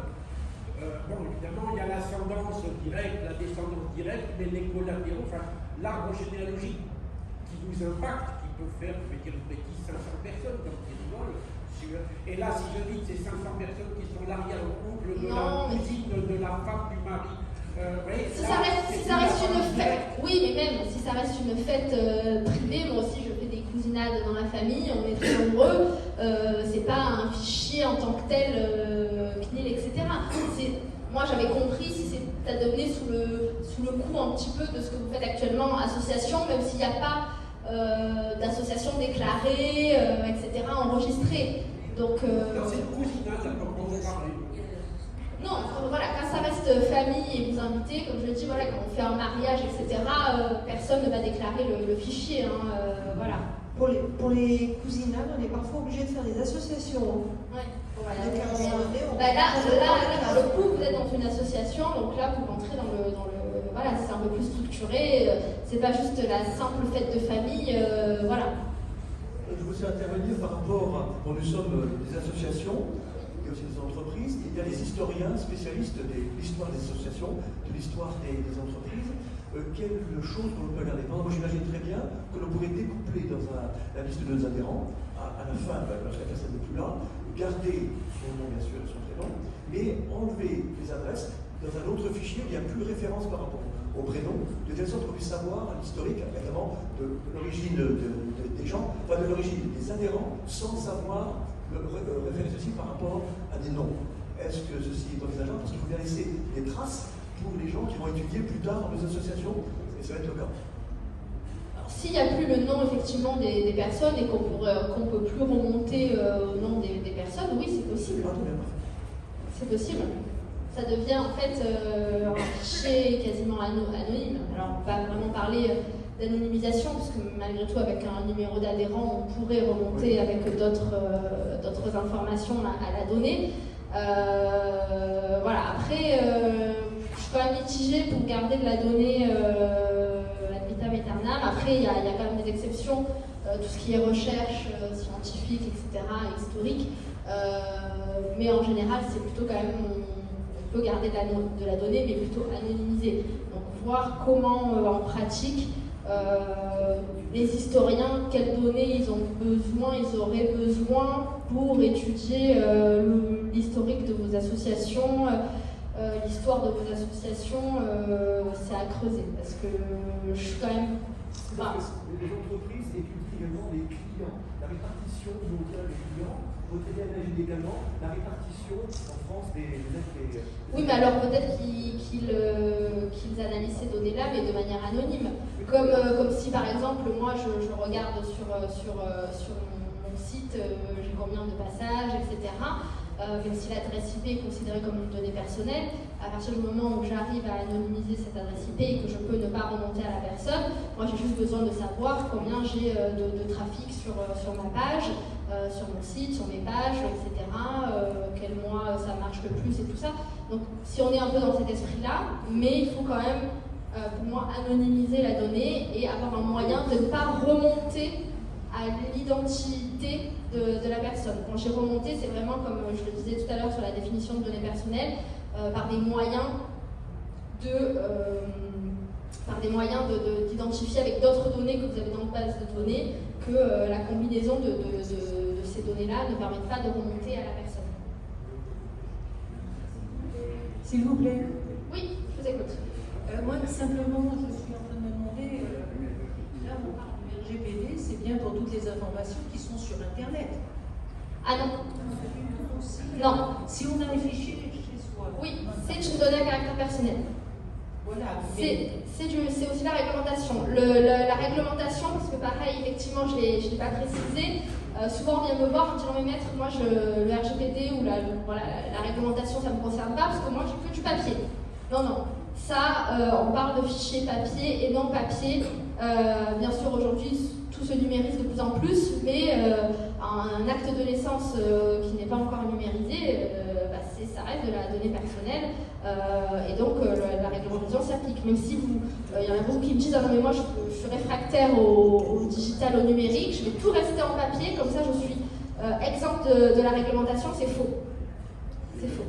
évidemment, il y a l'ascendance directe, la descendance directe, mais les collatéraux, l'arbre généalogique qui nous impacte, qui peut faire, je vais dire une bêtise, 500 personnes, comme tu rigoles. Et là, si je dis que c'est 500 personnes qui sont l'arrière-couple de la cousine, de la femme du mari. Si ça reste une fête, oui, mais même si ça reste une fête privée, moi aussi je fais des cousinades dans la famille, on est très nombreux, c'est pas un fichier en tant que tel, CNIL, etc. Moi j'avais compris si c'est à donner sous le coup un petit peu de ce que vous faites actuellement, association, même s'il n'y a pas d'association déclarée, etc., enregistrée. Donc, non, c'est une cousinade, comme on parlait. Non, voilà, quand ça reste famille et vous invitez, comme je le dis, voilà, quand on fait un mariage, etc., personne ne va déclarer le fichier, hein, voilà. Pour les cousinades, on est parfois obligé de faire des associations. Ouais. Voilà, là, pour le coup, vous êtes dans une association, donc là, vous rentrez dans le voilà, c'est un peu plus structuré, c'est pas juste la simple fête de famille, voilà. Je voudrais intervenir par rapport à, bon, nous sommes des associations, il y a aussi des entreprises, il y a des historiens spécialistes de l'histoire des associations, de l'histoire des entreprises. Quelle chose qu'on peut regarder? Moi, j'imagine très bien que l'on pourrait découpler dans la liste de nos adhérents, à la fin, lorsque la personne n'est plus là, garder son nom, bien sûr, son prénom, mais enlever les adresses dans un autre fichier où il n'y a plus référence par rapport au prénom, de telle sorte qu'on puisse savoir l'historique, évidemment, de l'origine des gens, enfin de l'origine des adhérents, sans savoir référer ceci par rapport à des noms. Est-ce que ceci est envisageable? Parce qu'il faut bien laisser des traces pour les gens qui vont étudier plus tard dans les associations, et ça va être le cas. Alors, s'il n'y a plus le nom effectivement des personnes et qu'on ne peut plus remonter au nom des personnes, oui, c'est possible. C'est possible. Ça devient en fait un fichier quasiment anonyme. Alors, on va vraiment parler d'anonymisation, parce que malgré tout, avec un numéro d'adhérent, on pourrait remonter avec d'autres informations à la donnée. Voilà, après, je suis quand même mitigée pour garder de la donnée ad vitam aeternam. Après, il y a quand même des exceptions, tout ce qui est recherche scientifique, etc., historique. Mais en général, c'est plutôt quand même, on peut garder de la donnée, mais plutôt anonymisée. Donc, voir comment, en pratique, les historiens, quelles données ils auraient besoin pour étudier l'historique de vos associations, l'histoire de vos associations, c'est à creuser, parce que je suis quand même... Les entreprises étudient également les clients, la répartition mondiale des clients. Vous devez analyser également la répartition en France des Oui, mais alors peut-être qu'ils analysent ces données-là, mais de manière anonyme. Comme si, par exemple, moi, je regarde sur mon site, j'ai combien de passages, etc. Même si l'adresse IP est considérée comme une donnée personnelle, à partir du moment où j'arrive à anonymiser cette adresse IP et que je peux ne pas remonter à la personne, moi j'ai juste besoin de savoir combien j'ai de trafic sur ma page, sur mon site, sur mes pages, etc. Quel mois ça marche le plus et tout ça. Donc si on est un peu dans cet esprit-là, mais il faut quand même, pour moi, anonymiser la donnée et avoir un moyen de ne pas remonter à l'identité de la personne. Quand j'ai remonté, c'est vraiment, comme je le disais tout à l'heure sur la définition de données personnelles, par des moyens d'identifier avec d'autres données que vous avez dans votre base de données, que la combinaison de ces données-là ne permettent pas de remonter à la personne. S'il vous plaît. Oui, je vous écoute. Moi, simplement, je suis en train de me demander, là, on parle du RGPD, c'est bien pour toutes les informations qui sont sur Internet. Ah non. Non. Si on a les fichiers chez soi. Oui, c'est une donnée à caractère personnel. Voilà. C'est aussi la réglementation. La réglementation, parce que pareil, effectivement, je ne l'ai pas précisé, souvent on vient me voir en disant mais maître, moi le RGPD ou la réglementation ça ne me concerne pas parce que moi j'ai que du papier. Non. Ça, on parle de fichiers papier et non papier. Bien sûr, aujourd'hui, tout se numérise de plus en plus, mais un acte de naissance qui n'est pas encore numérisé, ça reste de la donnée personnelle. Et donc, la réglementation s'applique. Même si il y en a beaucoup qui me disent « Ah non, mais moi, je suis réfractaire au digital, au numérique, je vais tout rester en papier, comme ça, je suis exempt de la réglementation », c'est faux. C'est faux.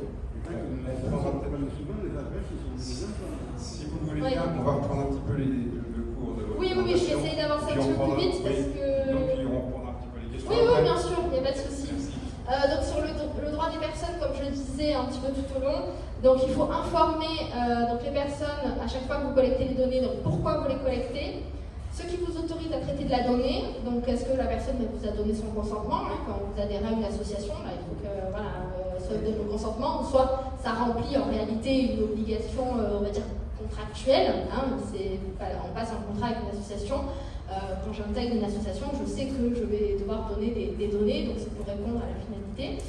Si vous voulez bien, on va reprendre un petit peu le cours de votre Oui, je vais essayer d'avancer un petit peu plus vite parce que... Puis on reprendra un petit peu les questions. Oui, bien sûr, il n'y a pas de souci. Donc sur le droit des personnes, comme je le disais un petit peu tout au long, donc il faut informer les personnes à chaque fois que vous collectez les données, donc pourquoi vous les collectez, ce qui vous autorise à traiter de la donnée, donc est-ce que la personne vous a donné son consentement, quand vous adhérez à une association, là, il faut que soit donne le consentement, ou soit ça remplit en réalité une obligation, on va dire, contractuelle, on passe un contrat avec une association. Quand j'intègre une association, je sais que je vais devoir donner des données, donc c'est pour répondre à la finalité.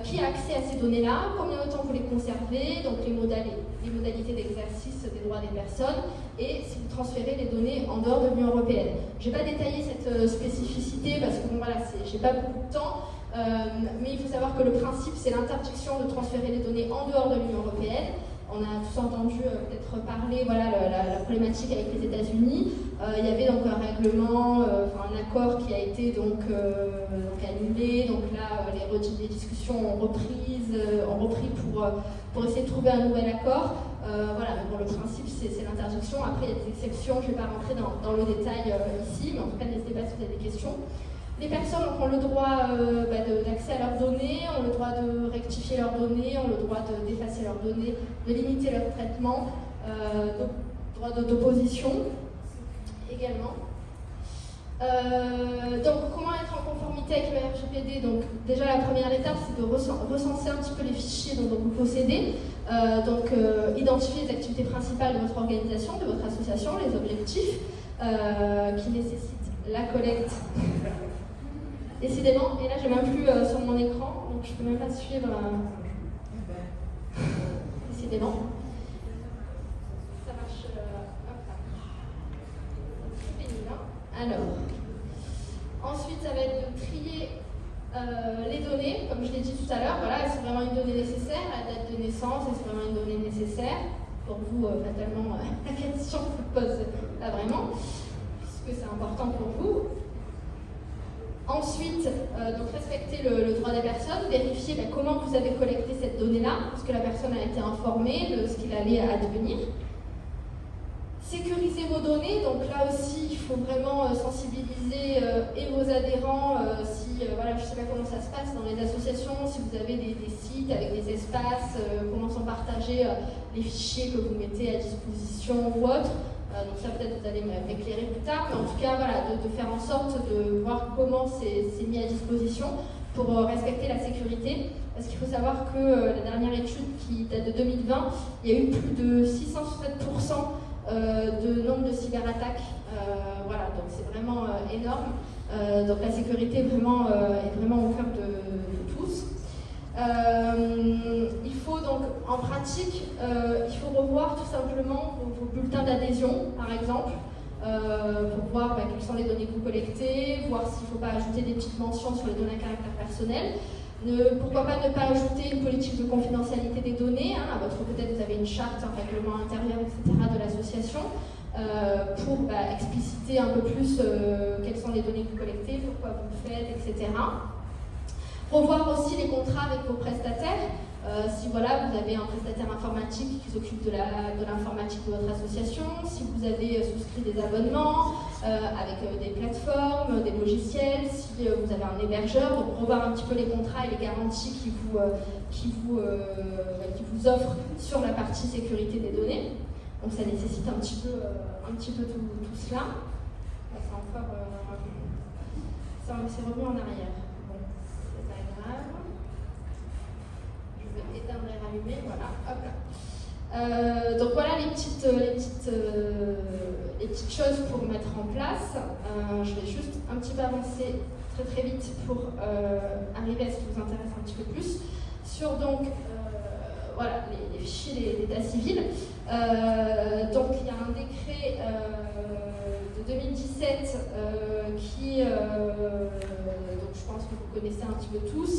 qui a accès à ces données-là, combien de temps vous les conservez, donc les modalités d'exercice des droits des personnes, et si vous transférez les données en dehors de l'Union européenne. Je n'ai pas détaillé cette spécificité parce que bon, voilà, j'ai pas beaucoup de temps, mais il faut savoir que le principe, c'est l'interdiction de transférer les données en dehors de l'Union européenne. On a tous entendu peut-être parler, voilà, la problématique avec les États-Unis. Il y avait donc un règlement, un accord qui a été donc annulé. Donc là, les discussions ont repris pour essayer de trouver un nouvel accord. Voilà, mais bon, le principe c'est l'interdiction. Après, il y a des exceptions. Je ne vais pas rentrer dans le détail ici, mais en tout cas, n'hésitez pas si vous avez des questions. Les personnes ont le droit d'accès à leurs données, ont le droit de rectifier leurs données, ont le droit d'effacer leurs données, de limiter leur traitement, droit d'opposition également. Donc, comment être en conformité avec le RGPD? Donc, déjà, la première étape, c'est de recenser un petit peu les fichiers dont vous possédez. Identifier les activités principales de votre organisation, de votre association, les objectifs qui nécessitent la collecte. Décidément, et là j'ai même plus sur mon écran, donc je peux même pas suivre. Décidément. Ça marche. C'est pénible, hein. Alors, ensuite ça va être de trier les données, comme je l'ai dit tout à l'heure. Voilà, est-ce vraiment une donnée nécessaire? La date de naissance, est-ce vraiment une donnée nécessaire? Pour vous, fatalement, la question se pose pas vraiment, puisque c'est important pour vous. Ensuite, donc respecter le droit des personnes, vérifier comment vous avez collecté cette donnée-là, parce que la personne a été informée de ce qu'il allait advenir. Sécuriser vos données, donc là aussi, il faut vraiment sensibiliser et vos adhérents, voilà, je ne sais pas comment ça se passe dans les associations, si vous avez des sites avec des espaces, comment sont partagés les fichiers que vous mettez à disposition ou autre. Donc ça peut-être vous allez m'éclairer plus tard, mais en tout cas voilà, de faire en sorte de voir comment c'est mis à disposition pour respecter la sécurité. Parce qu'il faut savoir que la dernière étude qui date de 2020, il y a eu plus de 607% de nombre de cyberattaques. Voilà, donc c'est vraiment énorme. Donc la sécurité est vraiment au cœur de tous. Il faut donc, en pratique, il faut revoir tout simplement vos bulletins d'adhésion, par exemple, pour voir quelles sont les données que vous collectez, voir s'il ne faut pas ajouter des petites mentions sur les données à caractère personnel. Pourquoi pas ne pas ajouter une politique de confidentialité des données, hein, à votre peut-être vous avez une charte, un règlement intérieur, etc. de l'association, pour expliciter un peu plus quelles sont les données que vous collectez, pourquoi vous le faites, etc. Revoir aussi les contrats avec vos prestataires. Si voilà, vous avez un prestataire informatique qui s'occupe de l'informatique de votre association, si vous avez souscrit des abonnements avec des plateformes, des logiciels, si vous avez un hébergeur, donc revoir un petit peu les contrats et les garanties qui vous offrent sur la partie sécurité des données. Donc ça nécessite un petit peu tout cela. C'est revenu en arrière. Éteindre et rallumer, voilà, hop là. Donc voilà les petites choses pour mettre en place. Je vais juste un petit peu avancer très vite pour arriver à ce qui vous intéresse un petit peu plus sur donc voilà les fichiers d'état civil. Donc il y a un décret de 2017 qui donc je pense que vous connaissez un petit peu tous,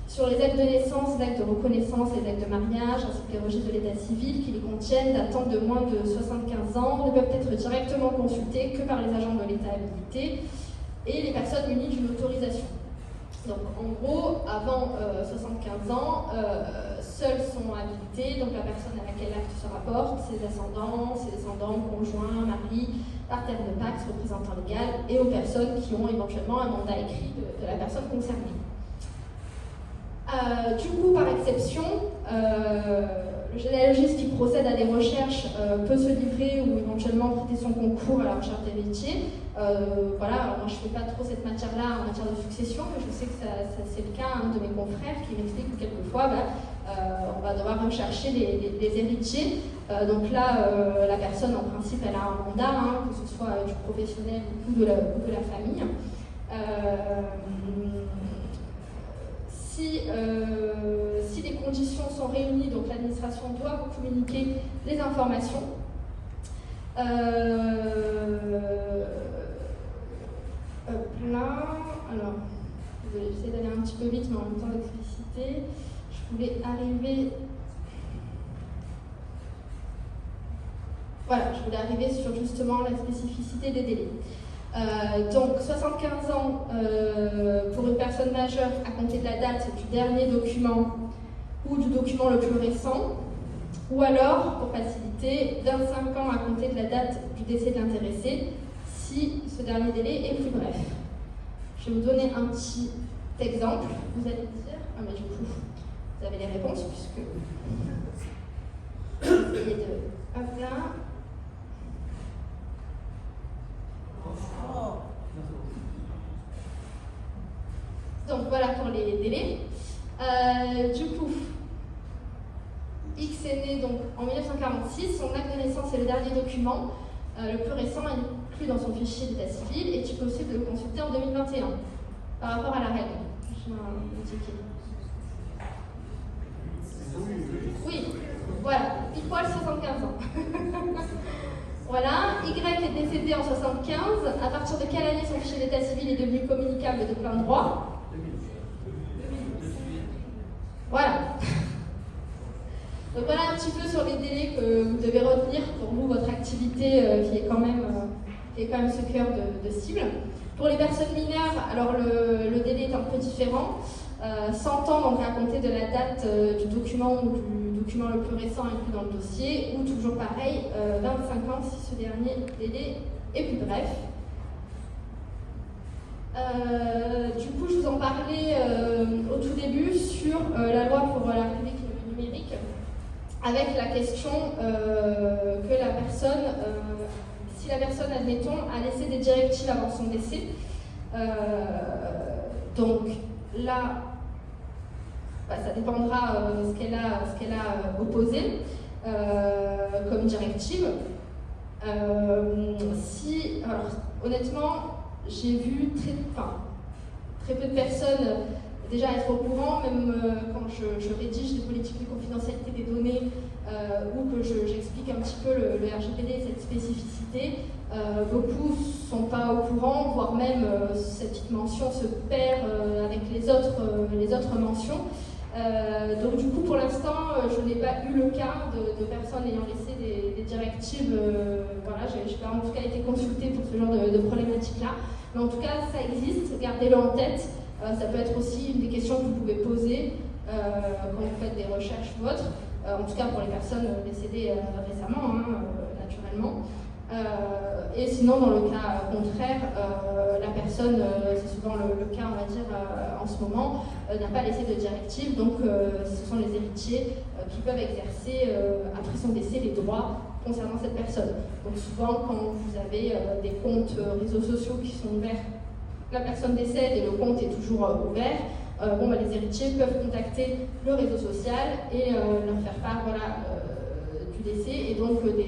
sur les actes de naissance, les actes de reconnaissance, les actes de mariage, ainsi que les registres de l'état civil qui les contiennent, datant de moins de 75 ans, ne peuvent être directement consultés que par les agents de l'État habilités et les personnes munies d'une autorisation. Donc en gros, avant 75 ans, seuls sont habilités, donc la personne à laquelle l'acte se rapporte, ses descendants, conjoints, maris, partenaires de Pacs, représentants légal, et aux personnes qui ont éventuellement un mandat écrit de la personne concernée. Du coup, par exception, le généalogiste qui procède à des recherches peut se livrer ou éventuellement prêter son concours à la recherche d'héritiers. Voilà, alors moi je ne fais pas trop cette matière-là en matière de succession, mais je sais que c'est le cas de mes confrères qui m'expliquent que quelquefois on va devoir rechercher les héritiers. Donc là, la personne en principe elle a un mandat, hein, que ce soit du professionnel ou de la famille. si les conditions sont réunies, donc l'administration doit vous communiquer les informations. Hop là. Alors, j'essaie d'aller un petit peu vite, mais en même temps d'expliciter. Je voulais arriver. Voilà, je voulais arriver sur justement la spécificité des délais. Donc 75 ans pour une personne majeure à compter de la date du dernier document ou du document le plus récent, ou alors, pour faciliter, 25 ans à compter de la date du décès de l'intéressé, si ce dernier délai est plus bref. Je vais vous donner un petit exemple. Vous allez me dire, ah mais du coup, vous avez les réponses, puisque... Essayez de... Hop là. Donc voilà pour les délais. Du coup, X est né donc en 1946, son acte de naissance est le dernier document, le plus récent inclus dans son fichier d'état civil. Est-il possible de le consulter en 2021 par rapport à la règle? J'ai un ticket. Oui, voilà, il faut 75 ans. Voilà, Y est décédé en 75. À partir de quelle année son fichier d'état civil est devenu communicable de plein droit? Voilà. Donc voilà un petit peu sur les délais que vous devez retenir pour vous, votre activité qui est quand même ce cœur de cible. Pour les personnes mineures, alors le délai est un peu différent. 100 ans donc à compter de la date du document ou du document le plus récent inclus dans le dossier, ou toujours pareil, 25 ans si ce dernier délai est plus bref. Du coup, je vous en parlais au tout début sur la loi pour la République numérique, avec la question que la personne, si la personne, admettons, a laissé des directives avant son décès, donc là, ça dépendra de ce qu'elle a opposé comme directive. Alors, honnêtement, j'ai vu très peu de personnes déjà être au courant, même quand je rédige des politiques de confidentialité des données ou que j'explique un petit peu le RGPD et cette spécificité. Beaucoup ne sont pas au courant, voire même cette petite mention se perd avec les autres mentions. Donc du coup, pour l'instant, je n'ai pas eu le cas de personnes ayant laissé des directives. Voilà, je n'ai pas en tout cas été consultée pour ce genre de problématique-là. Mais en tout cas, ça existe, gardez-le en tête. Ça peut être aussi une des questions que vous pouvez poser quand vous faites des recherches ou autres. En tout cas pour les personnes décédées récemment, naturellement. Et sinon, dans le cas contraire, la personne, c'est souvent le cas, on va dire, en ce moment, n'a pas laissé de directive, donc ce sont les héritiers qui peuvent exercer, après son décès, les droits concernant cette personne. Donc souvent, quand vous avez des comptes réseaux sociaux qui sont ouverts, la personne décède et le compte est toujours ouvert, les héritiers peuvent contacter le réseau social et leur faire part du décès, et donc pas des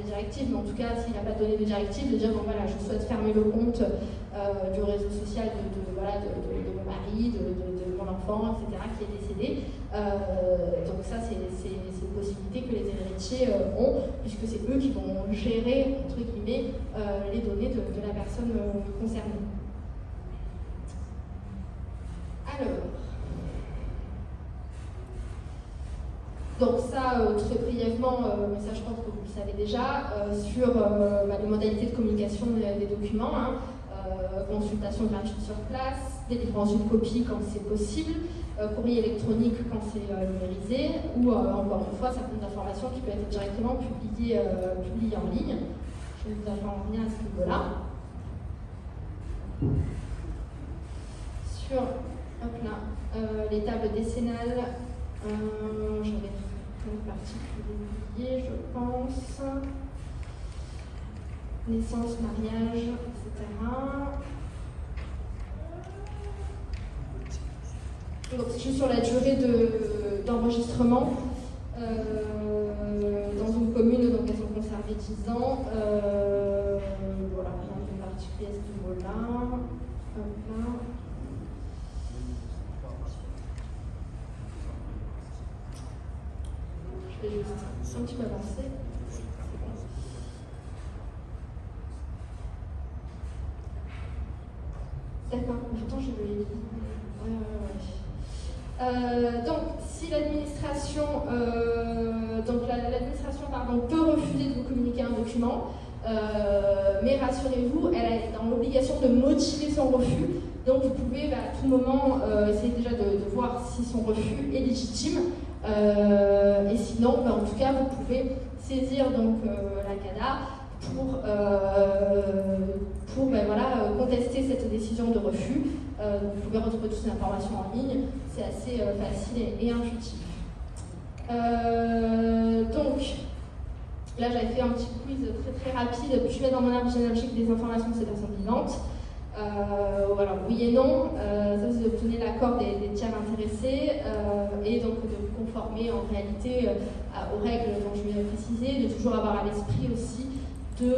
directives, mais en tout cas, s'il n'a pas donné de directive, de dire je souhaite fermer le compte du réseau social de mon mari, de mon enfant, etc., qui est décédé. Donc ça, c'est une possibilité que les héritiers ont, puisque c'est eux qui vont gérer, entre guillemets, les données de la personne concernée. Alors, donc ça, très brièvement, mais ça je pense que vous le savez déjà, sur les modalités de communication des documents, consultation gratuite sur place, délivrance d'une copie quand c'est possible, courrier électronique quand c'est numérisé, ou encore une fois, certaines informations qui peuvent être directement publiées en ligne. Je ne vous apprends rien à ce niveau-là. Sur les tables décennales, j'avais une partie que j'ai oubliée, je pense. Naissance, mariage, etc. Donc c'est juste sur la durée d'enregistrement. Dans une commune, donc elles ont conservé 10 ans. Voilà, rien de particulier à ce niveau-là. Je vais juste un petit peu avancer. D'accord, pourtant je l'ai dit. Donc, si l'administration peut refuser de vous communiquer un document, mais rassurez-vous, elle est dans l'obligation de motiver son refus. Donc, vous pouvez à tout moment essayer déjà de voir si son refus est légitime. Et sinon, en tout cas, vous pouvez saisir donc la CADA pour contester cette décision de refus. Vous pouvez retrouver toutes ces informations en ligne, c'est assez facile et intuitif. Donc, là j'avais fait un petit quiz très rapide. Je mets dans mon arbre généalogique des informations de ces personnes vivantes. Alors, oui et non, ça vous obtenez l'accord des tiers intéressés et donc de vous conformer en réalité aux règles dont je vais préciser, de toujours avoir à l'esprit aussi de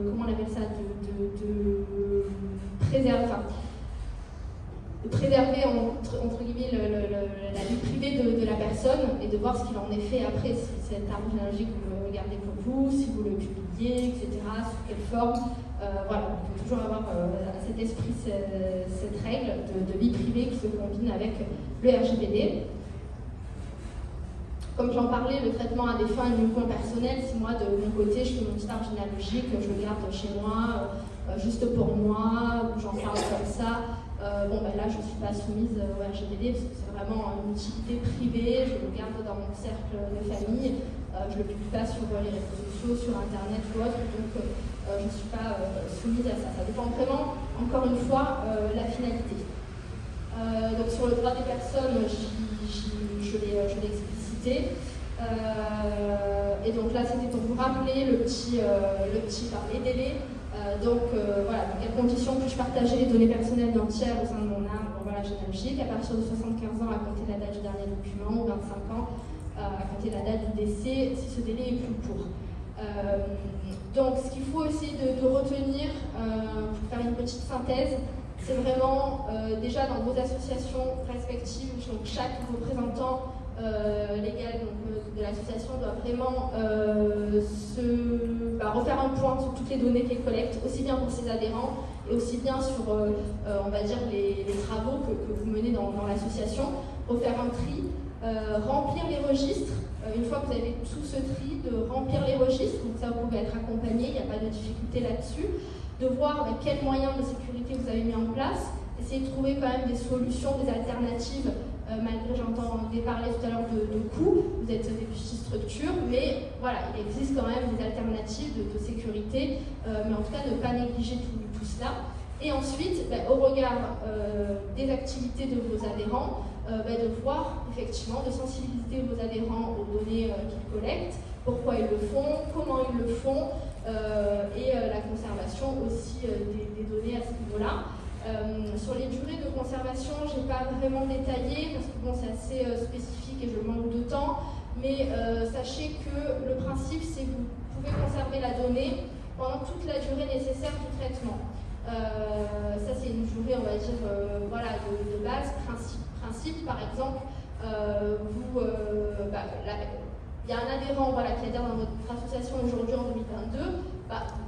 comment on appelle ça, de préserver entre guillemets la vie privée de la personne et de voir ce qu'il en est fait après, si cet arbre généalogique vous le gardez pour vous, si vous le publiez, etc., sous quelle forme. Voilà, il faut toujours avoir à cet esprit cette règle de vie privée qui se combine avec le RGPD. Comme j'en parlais, le traitement à des fins uniquement personnelles, si moi de mon côté je fais mon petit arbre généalogique, je le garde chez moi, juste pour moi, ou j'en parle comme ça, là je ne suis pas soumise au RGPD parce que c'est vraiment une utilité privée, je le garde dans mon cercle de famille, je ne le publie pas sur les réseaux sociaux, sur internet ou autre, donc je ne suis pas soumise à ça. Ça dépend vraiment, encore une fois, la finalité. Donc sur le droit des personnes, je l'ai explicité. Et donc là, c'était pour vous rappeler les délais. Voilà, dans quelles conditions puis-je partager les données personnelles entières au sein de mon arbre généalogique à partir de 75 ans à compter de la date du dernier document ou 25 ans à compter de la date du décès si ce délai est plus court. Donc ce qu'il faut essayer de retenir, pour faire une petite synthèse, c'est vraiment déjà dans vos associations respectives, donc chaque représentant légal de l'association doit vraiment refaire un point sur toutes les données qu'elle collecte, aussi bien pour ses adhérents et aussi bien sur on va dire les travaux que vous menez dans l'association, refaire un tri, remplir les registres. Une fois que vous avez tout ce tri, de remplir les registres, donc ça vous pouvez être accompagné, il n'y a pas de difficulté là-dessus, de voir quels moyens de sécurité vous avez mis en place, essayer de trouver quand même des solutions, des alternatives, malgré j'entendais parler tout à l'heure de coûts, vous êtes des petites structures, mais voilà, il existe quand même des alternatives de sécurité, mais en tout cas ne pas négliger tout cela. Et ensuite, au regard des activités de vos adhérents, de voir effectivement, de sensibiliser vos adhérents aux données qu'ils collectent, pourquoi ils le font, comment ils le font, et la conservation aussi des données à ce niveau-là. Sur les durées de conservation, je n'ai pas vraiment détaillé parce que c'est assez spécifique et je manque de temps, mais sachez que le principe c'est que vous pouvez conserver la donnée pendant toute la durée nécessaire du traitement. Ça c'est une durée, on va dire, de base, principe par exemple, il y a un adhérent qui adhère dans votre association aujourd'hui en 2022,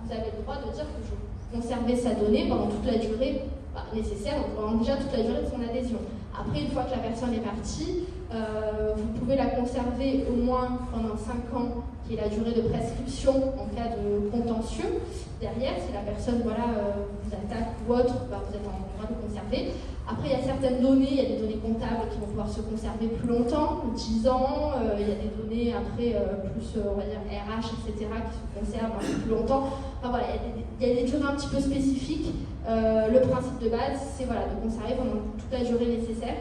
vous avez le droit de dire que vous conservez sa donnée pendant toute la durée nécessaire, donc pendant déjà toute la durée de son adhésion. Après, une fois que la personne est partie, vous pouvez la conserver au moins pendant 5 ans, qui est la durée de prescription en cas de contentieux. Derrière, si la personne vous attaque ou autre, vous êtes en droit de conserver. Après, il y a certaines données, il y a des données comptables qui vont pouvoir se conserver plus longtemps, 10 ans, il y a des données après plus, on va dire, RH, etc., qui se conservent un peu plus longtemps. Enfin voilà, il y a des durées un petit peu spécifiques. Le principe de base, c'est de conserver pendant toute la durée nécessaire,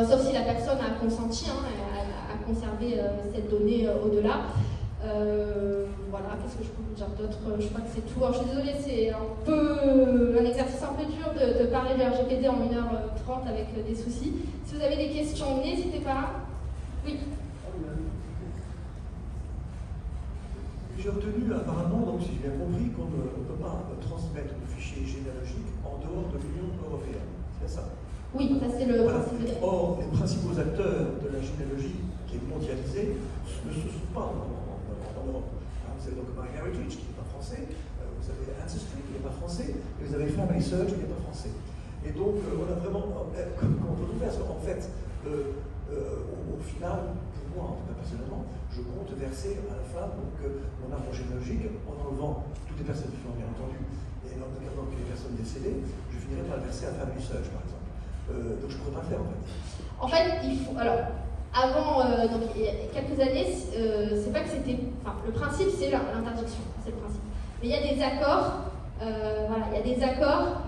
sauf si la personne a consenti à conserver cette donnée au-delà. Qu'est-ce que je peux vous dire d'autre? Je crois que c'est tout. Alors, je suis désolée, c'est un exercice un peu dur de parler du RGPD en 1h30 avec des soucis. Si vous avez des questions, n'hésitez pas. Oui. J'ai retenu apparemment, donc si j'ai bien compris, qu'on ne peut pas transmettre de fichiers généalogiques en dehors de l'Union européenne. C'est ça? Oui, ça c'est le principe. Or, les principaux acteurs de la généalogie qui est mondialisée ne se sont pas en Europe. Vous avez donc MyHeritage qui n'est pas français, vous avez Ancestry qui n'est pas français, et vous avez Family Search qui n'est pas français. Et donc, on a vraiment, comment on peut trouver, parce qu'en fait, au final, pour moi, en tout cas personnellement, je compte verser à la fin donc, mon arbre généalogique en enlevant toutes les personnes qui ont bien entendu, et en regardant les personnes décédées, je finirai par le verser à Family Search, par exemple. Donc, je ne pourrais pas le faire, en fait. En fait, il faut. Alors, avant, donc, il y a quelques années, c'est pas que c'était. Enfin, le principe, c'est l'interdiction, c'est le principe. Mais il y a des accords, voilà, il y a des accords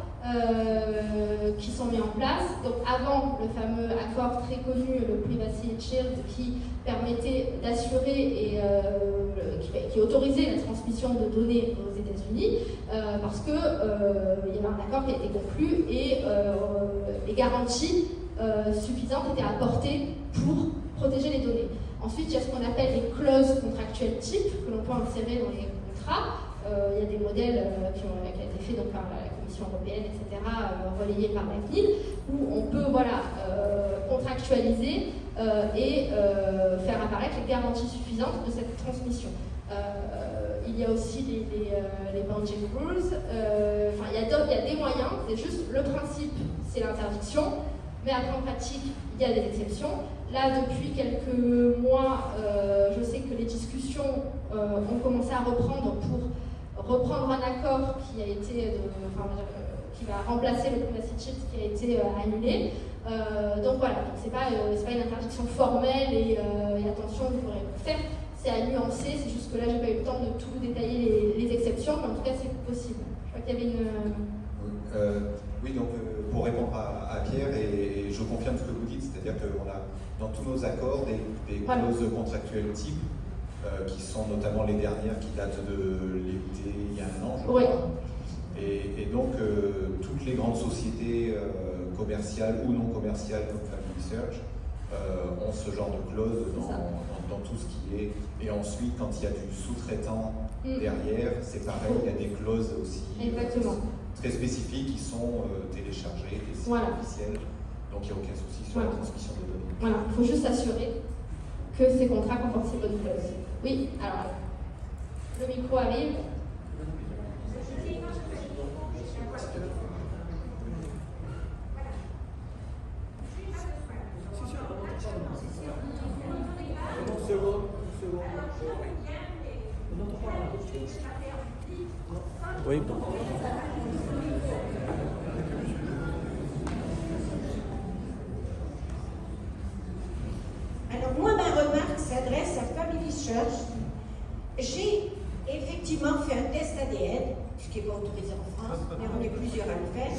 qui sont mis en place. Donc avant le fameux accord très connu, le Privacy Shield, qui permettait d'assurer et qui autorisait la transmission de données aux États-Unis, parce que il y avait un accord qui a été conclu et les garanties suffisantes étaient apportées pour protéger les données. Ensuite, il y a ce qu'on appelle les clauses contractuelles types que l'on peut insérer dans les contrats. Il y a des modèles qui ont été faits donc, par la Commission européenne, etc., relayés par la CNIL, où on peut voilà, contractualiser et faire apparaître les garanties suffisantes de cette transmission. Il y a aussi les boundary rules. Enfin, il y a des moyens, c'est juste le principe, c'est l'interdiction, mais après en pratique, il y a des exceptions. Là, depuis quelques mois, je sais que les discussions ont commencé à reprendre pour reprendre un accord qui a été qui va remplacer le Privacy Shield qui a été annulé. Donc voilà, c'est pas une interdiction formelle et attention, vous pourrez le faire. C'est à nuancer, c'est juste que là, j'ai pas eu le temps de tout détailler les exceptions, mais en tout cas, c'est possible. Je crois qu'il y avait une. Oui, donc pour répondre à Pierre, et je confirme ce que vous dites, c'est-à-dire qu'on a dans tous nos accords des clauses contractuelles types, qui sont notamment les dernières qui datent de l'été il y a un an, je crois. Et donc, toutes les grandes sociétés commerciales ou non commerciales comme Family Search ont ce genre de clause dans tout ce qui est. Et ensuite, quand il y a du sous-traitant derrière, c'est pareil, il y a des clauses aussi très spécifiques qui sont téléchargées, des sites officiels. Donc, il n'y a aucun souci sur la transmission de données. Voilà, il faut juste s'assurer que ces contrats comportent ces bonnes clauses. Oui, alors, le micro arrive. Oui, bon. Alors moi, ma remarque s'adresse à Family Search. J'ai effectivement fait un test ADN, ce qui n'est pas autorisé en France, mais on est plusieurs à le faire.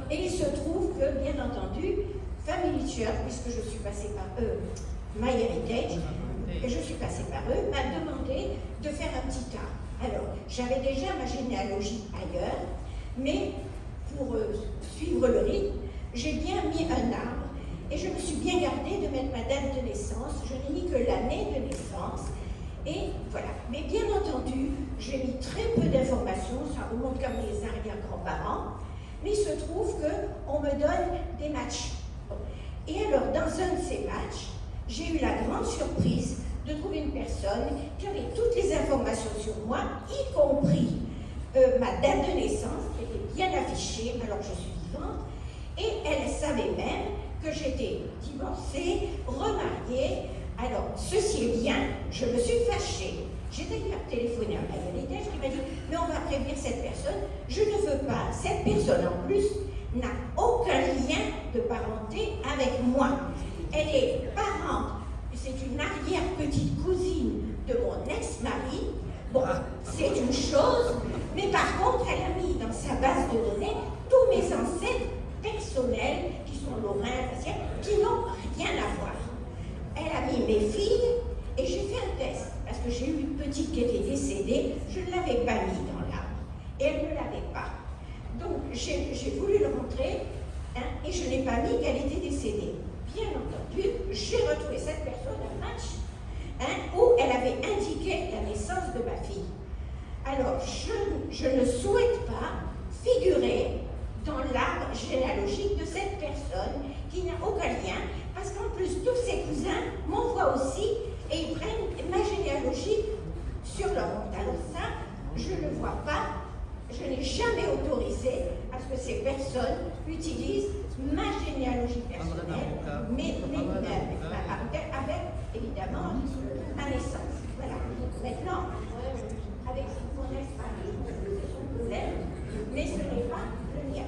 Et il se trouve que, bien entendu, Family Search, puisque je suis passée par eux, MyHeritage, et je suis passée par eux, m'a demandé de faire un petit tas. Alors, j'avais déjà ma généalogie ailleurs, mais pour suivre le rythme, j'ai bien mis un arbre et je me suis bien gardée de mettre ma date de naissance. Je n'ai mis que l'année de naissance. Et voilà. Mais bien entendu, j'ai mis très peu d'informations, ça remonte comme les arrière-grands-parents, mais il se trouve qu'on me donne des matchs. Et alors, dans un de ces matchs, j'ai eu la grande surprise de trouver une personne qui avait toutes les informations sur moi, y compris ma date de naissance, qui était bien affichée, alors je suis vivante, et elle savait même que j'étais divorcée, remariée. Alors, ceci est bien, je me suis fâchée. J'ai d'ailleurs téléphoné à MyHeritage qui m'a dit « Mais on va prévenir cette personne, je ne veux pas. Cette personne, en plus, n'a aucun lien de parenté avec moi. Elle est parente. C'est une arrière-petite cousine de mon ex-mari. Bon, c'est une chose, mais par contre, elle a mis dans sa base de données tous mes ancêtres personnels, qui sont lorrains, qui n'ont rien à voir. Elle a mis mes filles, et j'ai fait un test, parce que j'ai eu une petite qui était décédée, je ne l'avais pas mis dans l'arbre, et elle ne l'avait pas. Donc, j'ai voulu le rentrer, et je n'ai pas mis qu'elle était décédée. Bien entendu, j'ai retrouvé cette personne un match où elle avait indiqué la naissance de ma fille. Alors, je ne souhaite pas figurer dans l'arbre généalogique de cette personne qui n'a aucun lien, parce qu'en plus, tous ses cousins m'envoient aussi et ils prennent ces personnes utilisent ma généalogie personnelle, mais avec évidemment ma naissance. Voilà. Maintenant, avec mon espace, c'est son problème, mais ce n'est pas le mien.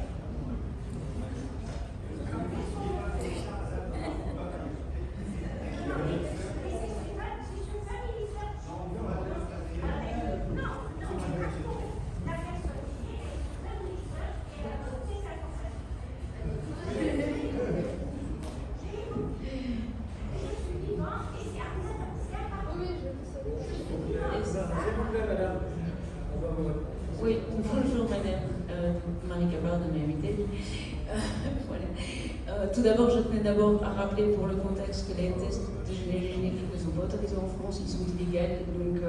Oui, bonjour madame, Marie Cabard de Mérité. Voilà. Tout d'abord, je tenais d'abord à rappeler pour le contexte que les tests de généalogie génétique ne sont pas autorisés en France, ils sont illégaux. Donc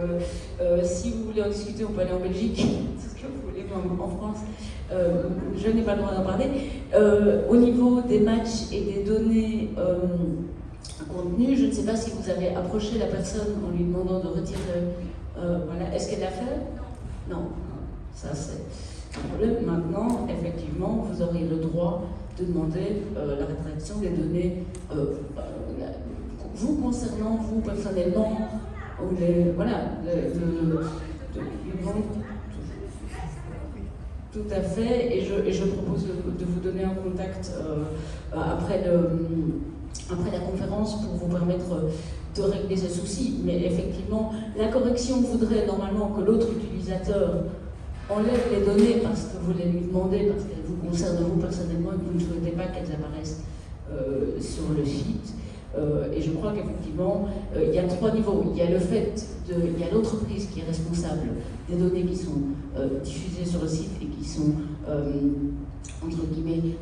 si vous voulez en discuter, on peut aller en Belgique, c'est ce que vous voulez, en France. Je n'ai pas le droit d'en parler. Au niveau des matchs et des données contenues, je ne sais pas si vous avez approché la personne en lui demandant de retirer. Voilà. Est-ce qu'elle l'a fait? Non. Ça, c'est un problème. Maintenant, effectivement, vous aurez le droit de demander la rétraction des données vous concernant, vous personnellement, ou les, voilà, tout à fait, et je propose de vous donner un contact après la conférence pour vous permettre de régler ce souci. Mais effectivement, la correction voudrait normalement que l'autre utilisateur enlève les données parce que vous les lui demandez, parce qu'elles vous concernent vous personnellement et que vous ne souhaitez pas qu'elles apparaissent sur le site. Et je crois qu'effectivement, il y a 3 niveaux. Il y a le fait il y a l'entreprise qui est responsable des données qui sont diffusées sur le site et qui sont, entre guillemets,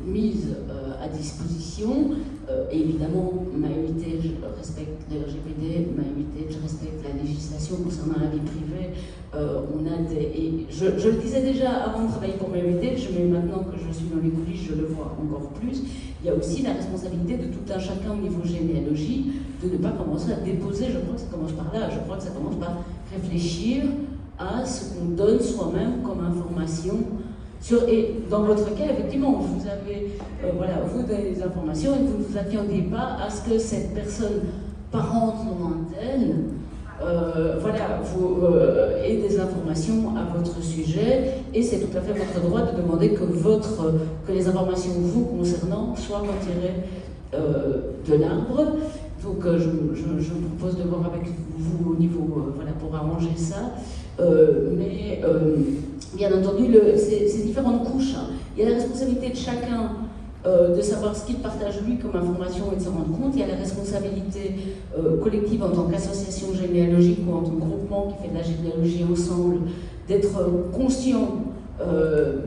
mises à disposition. Et évidemment, MyHeritage respecte le RGPD, MyHeritage respecte la législation concernant la vie privée. Je le disais déjà avant de travailler pour MyHeritage, mais maintenant que je suis dans les coulisses, je le vois encore plus. Il y a aussi la responsabilité de tout un chacun au niveau généalogie de ne pas commencer à déposer. Je crois que ça commence par là. Je crois que ça commence par réfléchir à ce qu'on donne soi-même comme information. Et dans votre cas, effectivement, vous avez, vous donnez des informations et vous ne vous attendiez pas à ce que cette personne parente lointaine, ait des informations à votre sujet, et c'est tout à fait votre droit de demander que les informations vous concernant soient retirées de l'arbre. Donc, je vous propose de voir avec vous au niveau, pour arranger ça. Mais bien entendu, c'est différentes couches. Hein. Il y a la responsabilité de chacun de savoir ce qu'il partage lui comme information et de s'en rendre compte. Il y a la responsabilité collective en tant qu'association généalogique ou en tant que groupement qui fait de la généalogie ensemble, d'être conscient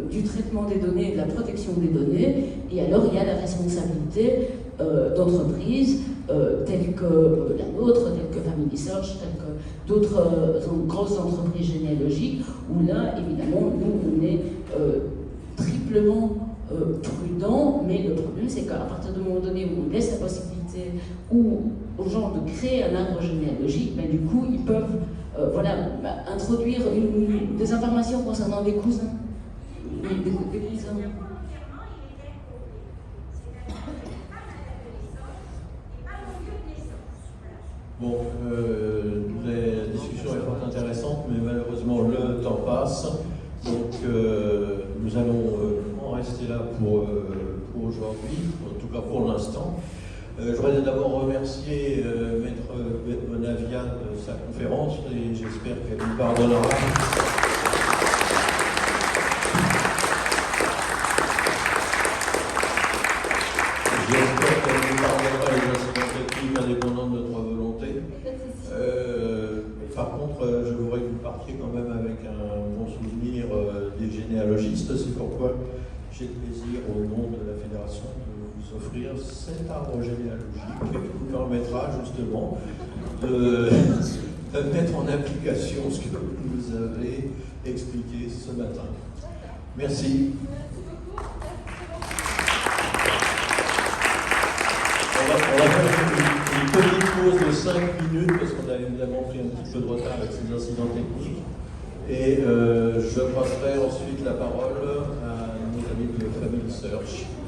du traitement des données et de la protection des données. Et alors, il y a la responsabilité d'entreprises telles que la nôtre, telles que Family Search, telles que d'autres grosses entreprises généalogiques, où là, évidemment, nous, on est triplement prudent, mais le problème, c'est qu'à partir du moment donné où on laisse la possibilité aux gens de créer un arbre généalogique, ben, du coup, ils peuvent introduire des informations concernant des cousins. Des cousins. Bon, la discussion est fort intéressante, mais malheureusement le temps passe. Donc nous allons en rester là pour aujourd'hui, en tout cas pour l'instant. Je voudrais d'abord remercier Maître Bonavia de sa conférence et j'espère qu'elle nous pardonnera. J'espère qu'elle nous pardonnera les incidents techniques indépendants de notre volonté. Par contre, je voudrais que vous partiez quand même avec un bon souvenir des généalogistes. C'est pourquoi j'ai le plaisir, au nom de la Fédération, de vous offrir cet arbre généalogique qui vous permettra justement de mettre en application ce que vous nous avez expliqué ce matin. Merci. On va faire une petite pause de 5 minutes parce qu'on a évidemment pris un petit peu de retard avec ces incidents techniques. Et je passerai ensuite la parole à nos amis de Family Search.